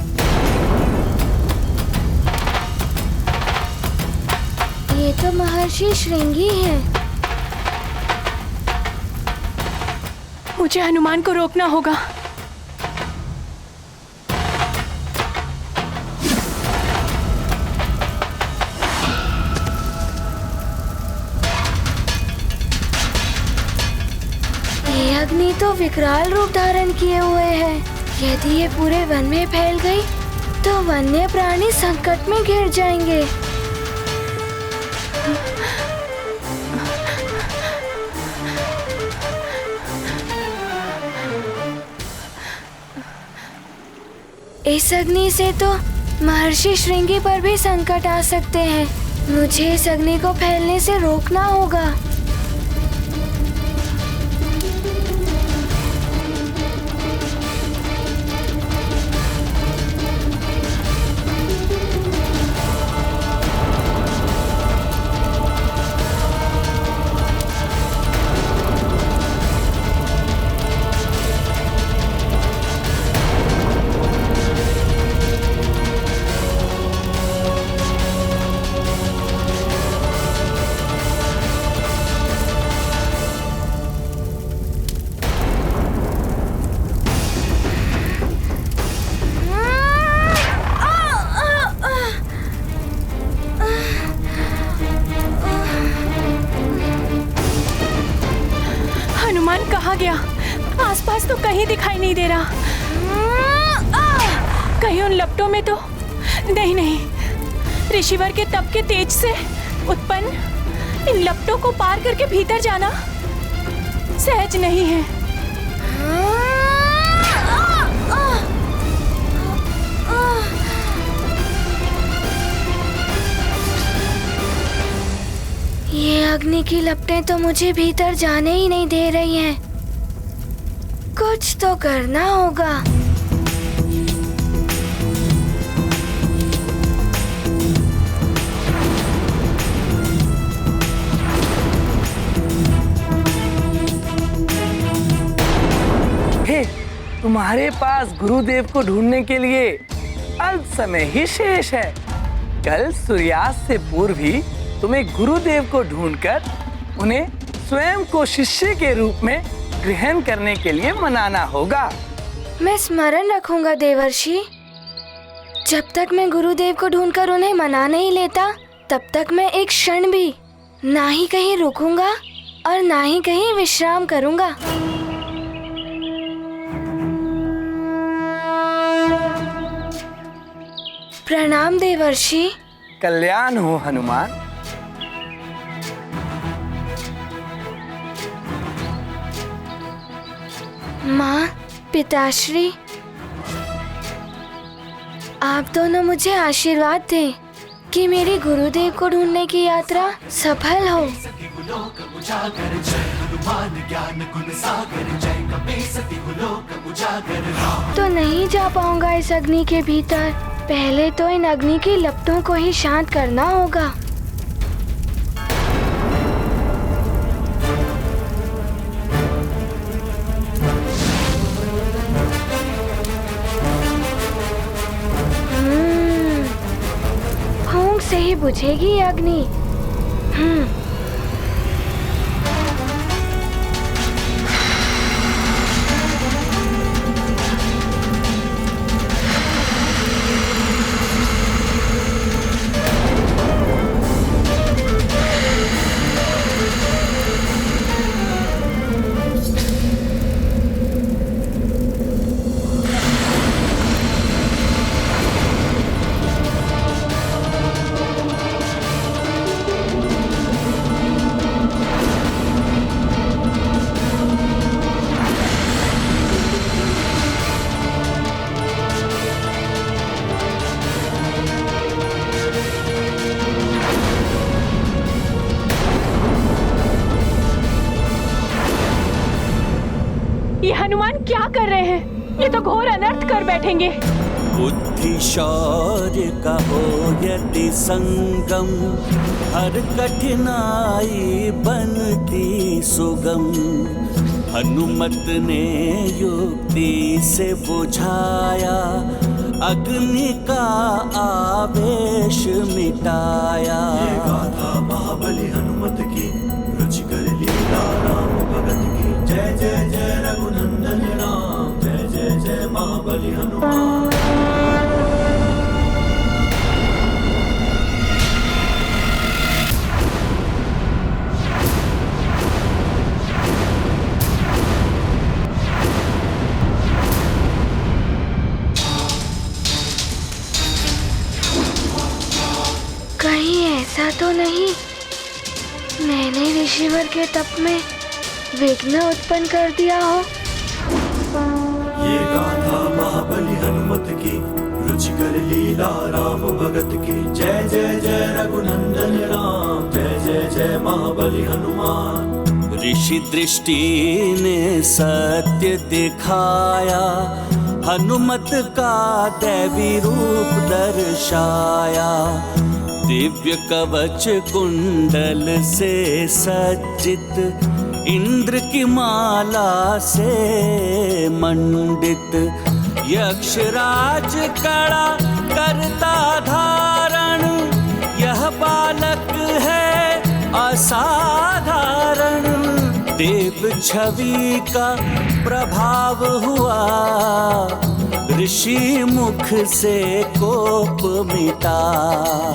ये तो महर्षि श्रृंगी हैं। मुझे हनुमान को रोकना होगा। ये अग्नि तो विकराल रूप धारण किए हुए है। यदि ये पूरे वन में फैल गई तो वन्य प्राणी संकट में घिर जाएंगे। इस अग्नि से तो महर्षि श्रृंगी पर भी संकट आ सकते हैं। मुझे इस अग्नि को फैलने से रोकना होगा। कहाँ गया? आसपास तो कहीं दिखाई नहीं दे रहा। कहीं उन लपटों में तो नहीं। ऋषिवर के तप के तेज से उत्पन्न इन लपटों को पार करके भीतर जाना सहज नहीं है। ये अग्नि की लपटें तो मुझे भीतर जाने ही नहीं दे रही हैं। कुछ तो करना होगा। हे, तुम्हारे पास गुरुदेव को ढूंढने के लिए अल्प समय ही शेष है। कल सूर्यास्त से पूर्व ही तुम्हें गुरुदेव को ढूंढकर उन्हें स्वयं को शिष्य के रूप में ग्रहण करने के लिए मनाना होगा। मैं स्मरण रखूंगा देवर्षि। जब तक मैं गुरुदेव को ढूंढकर उन्हें मना नहीं लेता, तब तक मैं एक क्षण भी ना ही कहीं रुकूंगा और ना ही कहीं विश्राम करूंगा। प्रणाम देवर्षि। कल्याण हो हनुमान। माँ, पिताश्री, आप दोनों मुझे आशीर्वाद दें कि मेरी गुरुदेव को ढूंढने की यात्रा सफल हो। तो नहीं जा पाऊंगा इस अग्नि के भीतर। पहले तो इन अग्नि की लपटों को ही शांत करना होगा। फूंक से ही बुझेगी अग्नि। ये हनुमान क्या कर रहे हैं? ये तो घोर अनर्थ कर बैठेंगे। बुद्धि शौर्य का हो यदि संगम, हर कठिनाई बनती सुगम। हनुमत ने युक्ति से बुझाया, अग्नि का आवेश मिटाया। ये गाथा महाबली हनुमत की, रुचिकर लीला राम भगत की। जय जय जय रघुनाथ। हनुमान। कहीं ऐसा तो नहीं मैंने ऋषिवर के तप में विघ्न उत्पन्न कर दिया हो। ये गाथा महाबली हनुमत की, रुचिकर लीला राम भगत की। जय जय जय रघुनंदन राम, जय जय जय महाबली हनुमान। ऋषि दृष्टि ने सत्य दिखाया, हनुमत का दैवी रूप दर्शाया। दिव्य कवच कुंडल से सज्जित, इंद्र की माला से मंडित। यक्षराज कड़ा करता धारण, यह बालक है असाधारण। देव छवि का प्रभाव हुआ, ऋषि मुख से कोप मिटा।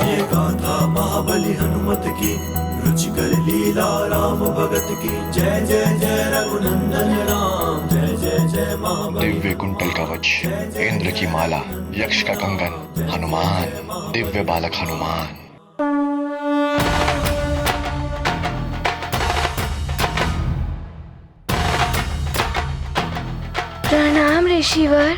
ये गाथा महाबली हनुमत की, रुचिकर लीला राम भगत की। जय जय जय रघुनंदन राम, जय जय जय महाबली। दिव्य कुंडल कवच, इंद्र की माला, यक्ष का कंगन, हनुमान, दिव्य बालक हनुमान। प्रणाम ऋषिवर।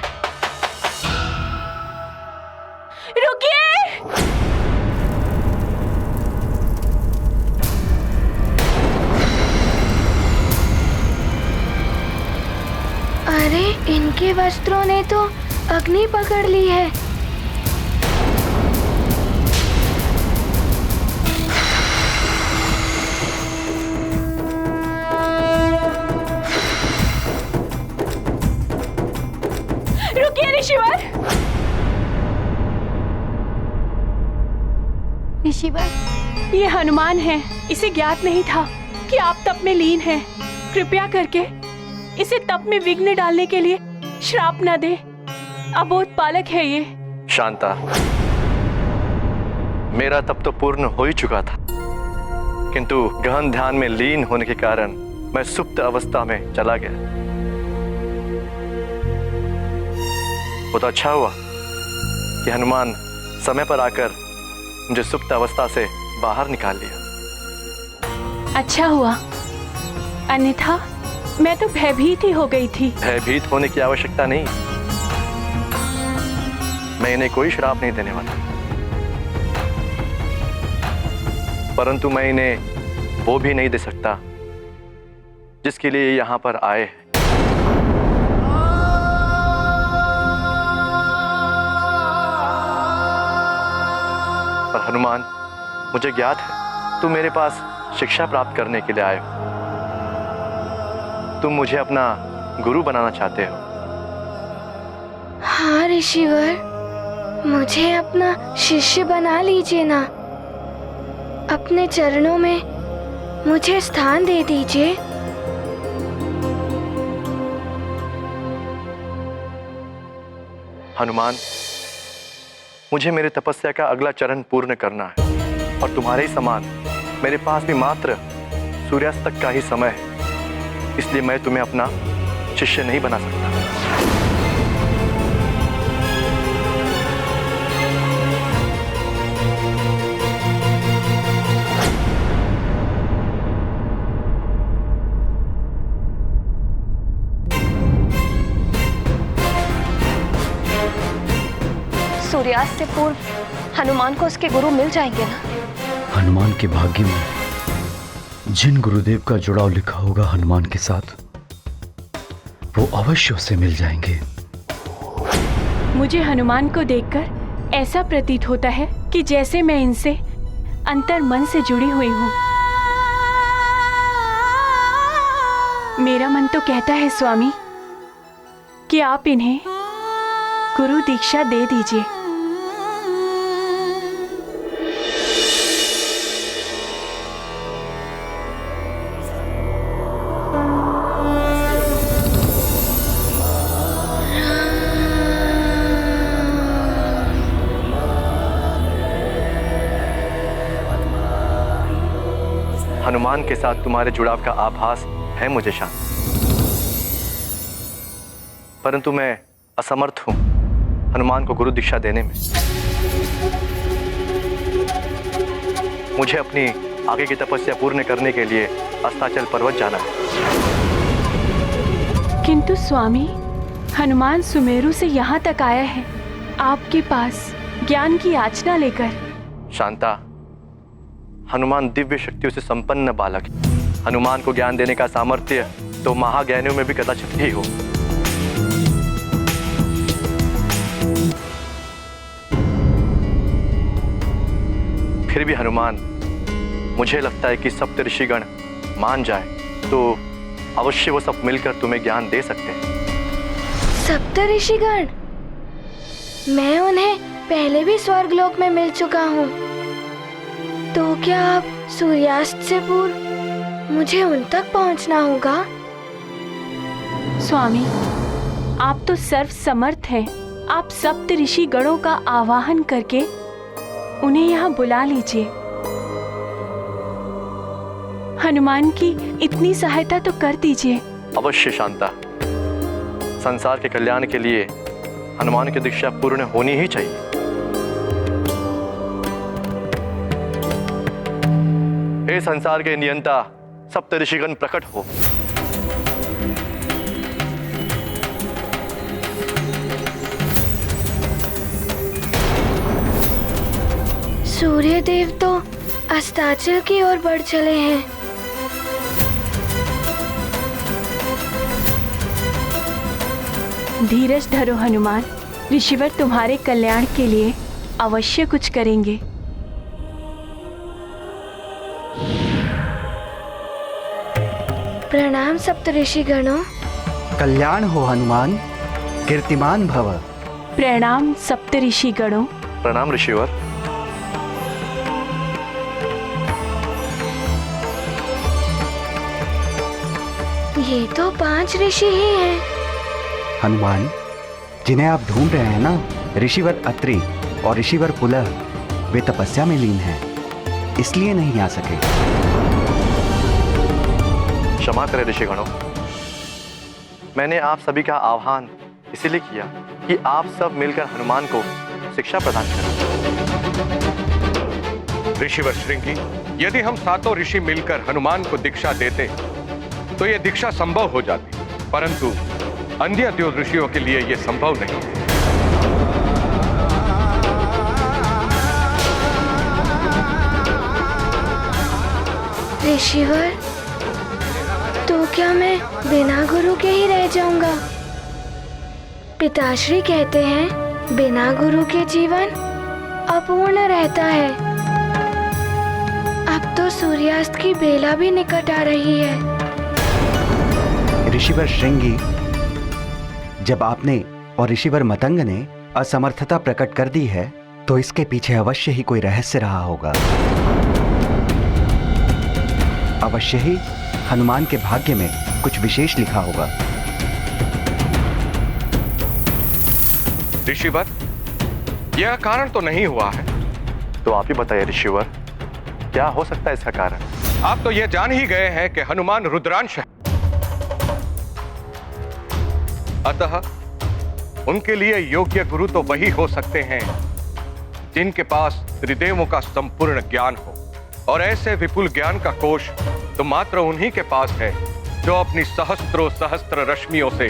अरे इनके वस्त्रों ने तो अग्नि पकड़ ली है। रुकिए ऋषिवर। ऋषिवर, ये हनुमान है। इसे ज्ञात नहीं था कि आप तप में लीन हैं। कृपया करके इसे तप में विघ्न डालने के लिए श्राप न दे। अबोध बालक है ये। शांता, मेरा तप तो पूर्ण हो ही चुका था, किंतु गहन ध्यान में लीन होने के कारण मैं सुप्त अवस्था में चला गया। वो तो अच्छा हुआ कि हनुमान समय पर आकर मुझे सुप्त अवस्था से बाहर निकाल लिया। अच्छा हुआ, अन्यथा मैं तो भयभीत ही हो गई थी। भयभीत होने की आवश्यकता नहीं, मैं इन्हें कोई श्राप नहीं देने वाला, परंतु मैं इन्हें वो भी नहीं दे सकता जिसके लिए यहाँ पर आए हैं। पर हनुमान, मुझे ज्ञात है तुम मेरे पास शिक्षा प्राप्त करने के लिए आए हो। तुम मुझे अपना गुरु बनाना चाहते हो। हाँ ऋषिवर, मुझे अपना शिष्य बना लीजिए ना। अपने चरणों में मुझे स्थान दे दीजिए। हनुमान, मुझे मेरे तपस्या का अगला चरण पूर्ण करना है, और तुम्हारे ही समान मेरे पास भी मात्र सूर्यास्त तक का ही समय है, इसलिए मैं तुम्हें अपना शिष्य नहीं बना सकता। सूर्यास्त से पूर्व हनुमान को उसके गुरु मिल जाएंगे ना? हनुमान के भाग्य में जिन गुरुदेव का जुड़ाव लिखा होगा हनुमान के साथ, वो अवश्य उसे मिल जाएंगे। मुझे हनुमान को देखकर ऐसा प्रतीत होता है कि जैसे मैं इनसे अंतर मन से जुड़ी हुई हूँ। मेरा मन तो कहता है स्वामी कि आप इन्हें गुरु दीक्षा दे दीजिए। हनुमान के साथ तुम्हारे जुड़ाव का आभास है मुझे शांता, परंतु मैं असमर्थ हूं हनुमान को गुरु दीक्षा देने में। मुझे अपनी आगे की तपस्या पूर्ण करने के लिए अस्ताचल पर्वत जाना है। किंतु स्वामी, हनुमान सुमेरु से यहाँ तक आया है आपके पास ज्ञान की याचना लेकर। शांता, हनुमान दिव्य शक्तियों से संपन्न बालक है। हनुमान को ज्ञान देने का सामर्थ्य तो महाज्ञानियों में भी कदाचित ही हो। फिर भी हनुमान, मुझे लगता है कि सप्त ऋषिगण मान जाए तो अवश्य वो सब मिलकर तुम्हें ज्ञान दे सकते हैं। सप्त ऋषिगण? मैं उन्हें पहले भी स्वर्गलोक में मिल चुका हूँ, तो क्या अब सूर्यास्त से पूर्व मुझे उन तक पहुँचना होगा? स्वामी, आप तो सर्व समर्थ हैं। आप सप्त ऋषि गणों का आवाहन करके उन्हें यहाँ बुला लीजिए। हनुमान की इतनी सहायता तो कर दीजिए। अवश्य शांता, संसार के कल्याण के लिए हनुमान की दीक्षा पूर्ण होनी ही चाहिए। हे संसार के नियंता सप्त ऋषिगण प्रकट हो। सूर्य देव तो अस्ताचल की ओर बढ़ चले हैं। धीरज धरो हनुमान, ऋषिवर तुम्हारे कल्याण के लिए अवश्य कुछ करेंगे। प्रणाम सप्त ऋषिगणों। कल्याण हो हनुमान, कीर्तिमान भव। प्रणाम सप्त ऋषि गणों। प्रणाम ऋषिवर। ये तो 5 ऋषि ही हैं। हनुमान, जिन्हें आप ढूंढ रहे हैं ना, ऋषिवर अत्रि और ऋषिवर पुलह, वे तपस्या में लीन हैं, इसलिए नहीं आ सके। क्षमा करें ऋषिगणों, मैंने आप सभी का आह्वान इसीलिए किया कि आप सब मिलकर हनुमान को शिक्षा प्रदान करें। ऋषिवर श्रृंगी, यदि हम सातों ऋषि मिलकर हनुमान को दीक्षा देते तो यह दीक्षा संभव हो जाती, परंतु अन्य ऋषियों के लिए यह संभव नहीं है। ऋषिवर, तो क्या मैं बिना गुरु के ही रह जाऊंगा? पिताश्री कहते हैं बिना गुरु के जीवन अपूर्ण रहता है। अब तो सूर्यास्त की बेला भी निकट आ रही है। ऋषिवर श्रृंगी, जब आपने और ऋषिवर मतंग ने असमर्थता प्रकट कर दी है तो इसके पीछे अवश्य ही कोई रहस्य रहा होगा। अवश्य ही हनुमान के भाग्य में कुछ विशेष लिखा होगा। ऋषिवर, यह कारण तो नहीं हुआ है। तो आप ही बताइए ऋषिवर, क्या हो सकता है इसका कारण? आप तो यह जान ही गए हैं कि हनुमान रुद्रांश है, अतः उनके लिए योग्य गुरु तो वही हो सकते हैं जिनके पास त्रिदेवों का संपूर्ण ज्ञान हो, और ऐसे विपुल ज्ञान का कोश तो मात्र उन्हीं के पास है जो अपनी सहस्त्रों सहस्त्र रश्मियों से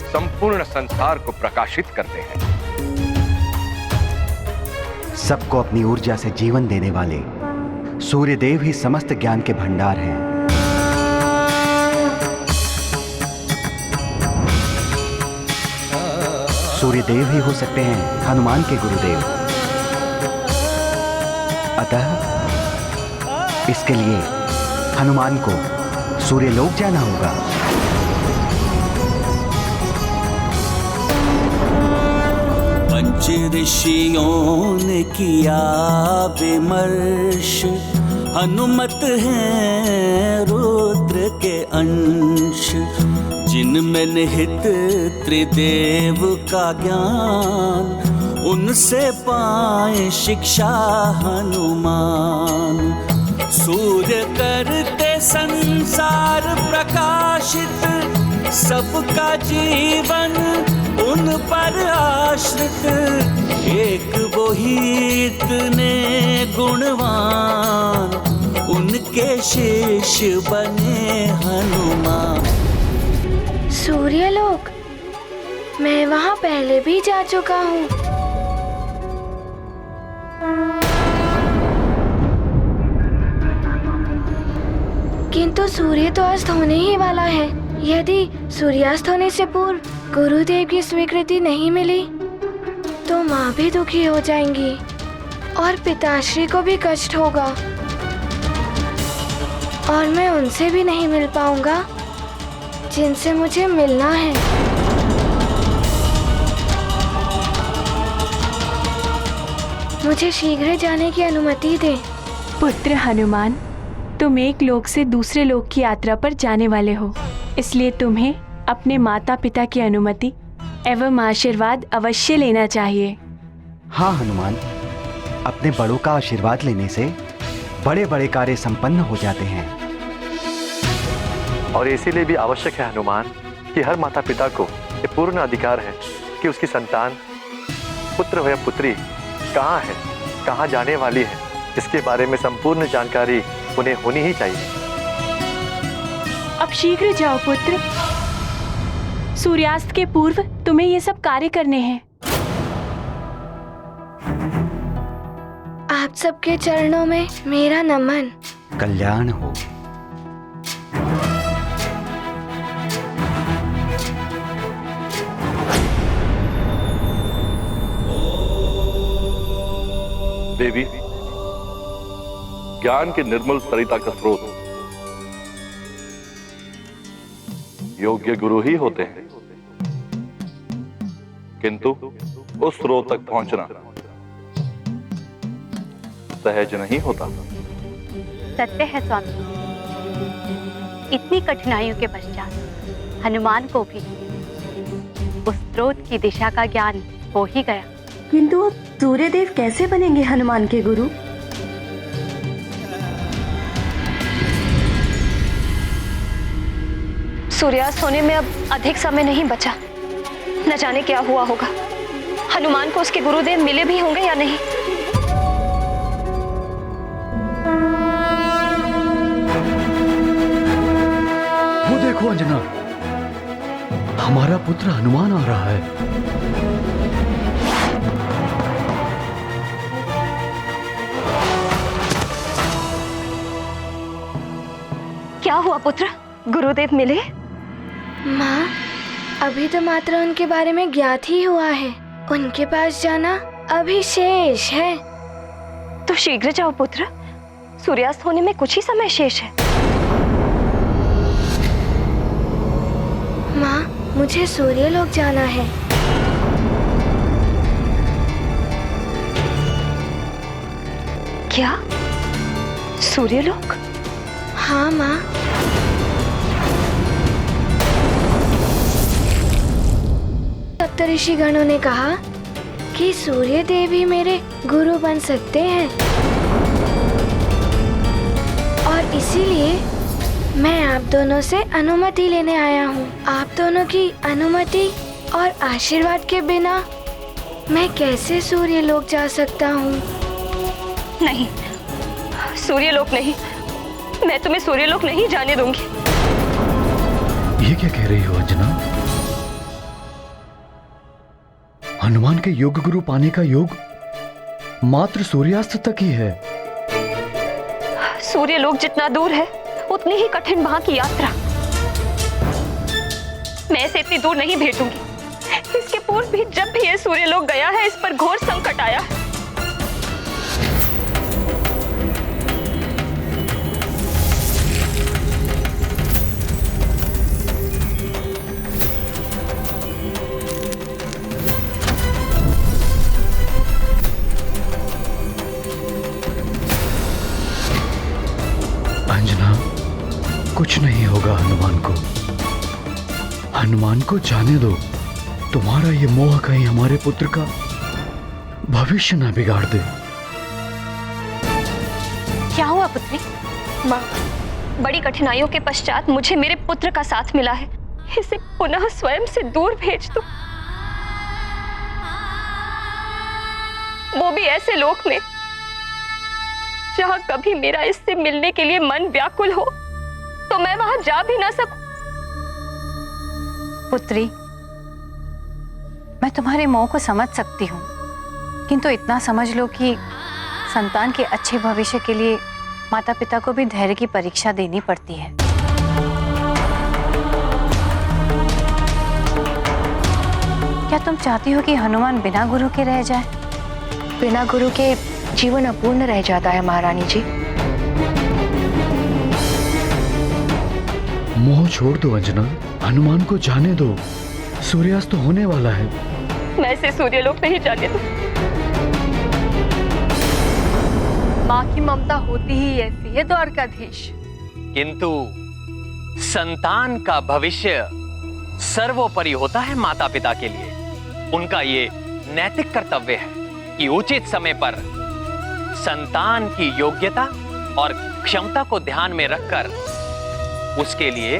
संपूर्ण संसार को प्रकाशित करते हैं। सबको अपनी ऊर्जा से जीवन देने वाले सूर्यदेव ही समस्त ज्ञान के भंडार हैं। सूर्यदेव ही हो सकते हैं हनुमान के गुरुदेव। अतः इसके लिए हनुमान को सूर्यलोक जाना होगा। पंच ऋषियों ने किया विमर्श, हनुमत हैं रुद्र के अंश, जिनमें निहित त्रिदेव का ज्ञान, उनसे पाए शिक्षा हनुमान। सूर्य करते संसार प्रकाशित, सबका जीवन उन पर आश्रित। एक वो ही इतने गुणवान, उनके शिष्य बने हनुमान। सूर्यलोक, मैं वहाँ पहले भी जा चुका हूँ। किंतु सूर्य तो अस्त होने ही वाला है। यदि सूर्यास्त होने से पूर्व गुरुदेव की स्वीकृति नहीं मिली तो माँ भी दुखी हो जाएंगी और पिताश्री को भी कष्ट होगा, और मैं उनसे भी नहीं मिल पाऊंगा जिनसे मुझे मिलना है। मुझे शीघ्र जाने की अनुमति दे। पुत्र हनुमान, तुम एक लोक से दूसरे लोक की यात्रा पर जाने वाले हो, इसलिए तुम्हें अपने माता पिता की अनुमति एवं आशीर्वाद अवश्य लेना चाहिए। हाँ हनुमान, अपने बड़ों का आशीर्वाद लेने से बड़े बड़े कार्य संपन्न हो जाते हैं। और इसीलिए भी आवश्यक है हनुमान कि हर माता पिता को ये पूर्ण अधिकार है कि उसकी संतान पुत्र हो या पुत्री कहाँ है, कहाँ जाने वाली है, इसके बारे में संपूर्ण जानकारी उन्हें होनी ही चाहिए। अब शीघ्र जाओ पुत्र, सूर्यास्त के पूर्व तुम्हें ये सब कार्य करने हैं। आप सबके चरणों में मेरा नमन। कल्याण हो। देवी, ज्ञान के निर्मल सरिता का स्रोत योग्य गुरु ही होते हैं, किंतु उस स्रोत तक पहुंचना सहज नहीं होता। सत्य है स्वामी, इतनी कठिनाइयों के पश्चात हनुमान को भी उस स्रोत की दिशा का ज्ञान हो ही गया। किंतु अब सूर्यदेव कैसे बनेंगे हनुमान के गुरु? सूर्यास्त होने में अब अधिक समय नहीं बचा। न जाने क्या हुआ होगा, हनुमान को उसके गुरुदेव मिले भी होंगे या नहीं। वो देखो अंजना, हमारा पुत्र हनुमान आ रहा है। क्या हुआ पुत्र, गुरुदेव मिले? माँ, अभी तो मात्र उनके बारे में ज्ञात ही हुआ है। उनके पास जाना अभी शेष है। तो शीघ्र जाओ पुत्र, सूर्यास्त होने में कुछ ही समय शेष है। माँ, मुझे सूर्यलोक जाना है। क्या? सूर्यलोक? हाँ माँ। सप्तऋषि गणों ने कहा कि सूर्य देव ही मेरे गुरु बन सकते हैं, और इसीलिए मैं आप दोनों से अनुमति लेने आया हूँ। आप दोनों की अनुमति और आशीर्वाद के बिना मैं कैसे सूर्यलोक जा सकता हूँ? नहीं, सूर्यलोक नहीं, मैं तुम्हें सूर्यलोक नहीं जाने दूंगी। ये क्या कह रही हो अंजना? हनुमान के योग गुरु पाने का योग मात्र सूर्यास्त तक ही है। सूर्यलोक जितना दूर है उतनी ही कठिन वहां की यात्रा। मैं इसे इतनी दूर नहीं भेजूंगी। इसके पूर्व भी जब भी ये सूर्यलोक गया है, इस पर घोर संकट आया है। अंजना, कुछ नहीं होगा हनुमान को। हनुमान को जाने दो। तुम्हारा ये मोह कहीं हमारे पुत्र का भविष्य न बिगाड़ दे। क्या हुआ पुत्री? माँ, बड़ी कठिनाइयों के पश्चात मुझे मेरे पुत्र का साथ मिला है। इसे पुनः स्वयं से दूर भेज दो, वो भी ऐसे लोक में जहां कभी मेरा इससे मिलने के लिए मन व्याकुल हो तो मैं वहां जा भी ना सकूं। पुत्री, मैं तुम्हारे मोह को समझ सकती हूँ, किंतु इतना समझ लो कि संतान के अच्छे भविष्य के लिए माता पिता को भी धैर्य की परीक्षा देनी पड़ती है। क्या तुम चाहती हो कि हनुमान बिना गुरु के रह जाए? बिना गुरु के जीवन अपूर्ण रह जाता है महारानी जी। मोह छोड़ दो अंजना, हनुमान को जाने दो, सूर्यास्त होने वाला है। मैं इसे सूर्यलोक नहीं जाने दूं। माँ की ममता होती ही ऐसी है द्वारकाधीश। किंतु संतान का भविष्य सर्वोपरि होता है माता पिता के लिए। उनका ये नैतिक कर्तव्य है कि उचित समय पर संतान की योग्यता और क्षमता को ध्यान में रखकर उसके लिए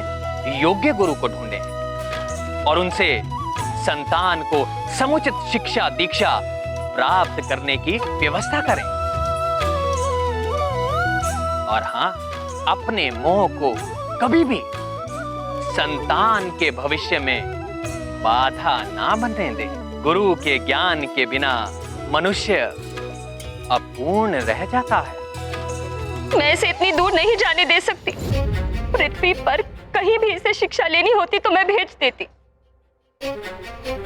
योग्य गुरु को ढूंढें और उनसे संतान को समुचित शिक्षा दीक्षा प्राप्त करने की व्यवस्था करें। और हाँ, अपने मोह को कभी भी संतान के भविष्य में बाधा ना बनने दें। गुरु के ज्ञान के बिना मनुष्य अपूर्ण रह जाता है। मैं इसे इतनी दूर नहीं जाने दे सकती। पृथ्वी पर कहीं भी इसे शिक्षा लेनी होती तो मैं भेज देती,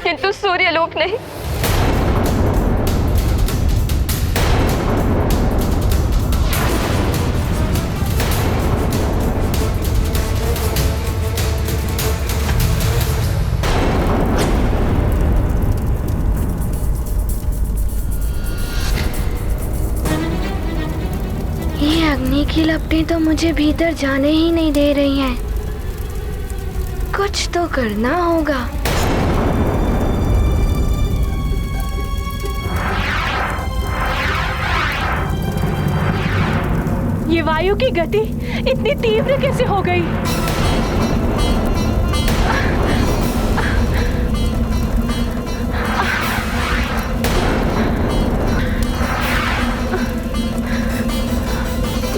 किंतु सूर्यलोक नहीं। ये अग्नि की लपटें तो मुझे भीतर जाने ही नहीं दे रही हैं। कुछ तो करना होगा। ये वायु की गति इतनी तीव्र कैसे हो गई?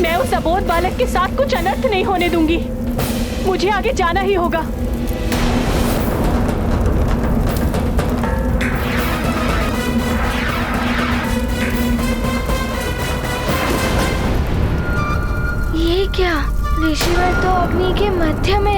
मैं उस अबोध बालक के साथ कुछ अनर्थ नहीं होने दूंगी। मुझे आगे जाना ही होगा। ये क्या? ऋषिवर तो अग्नि के मध्य में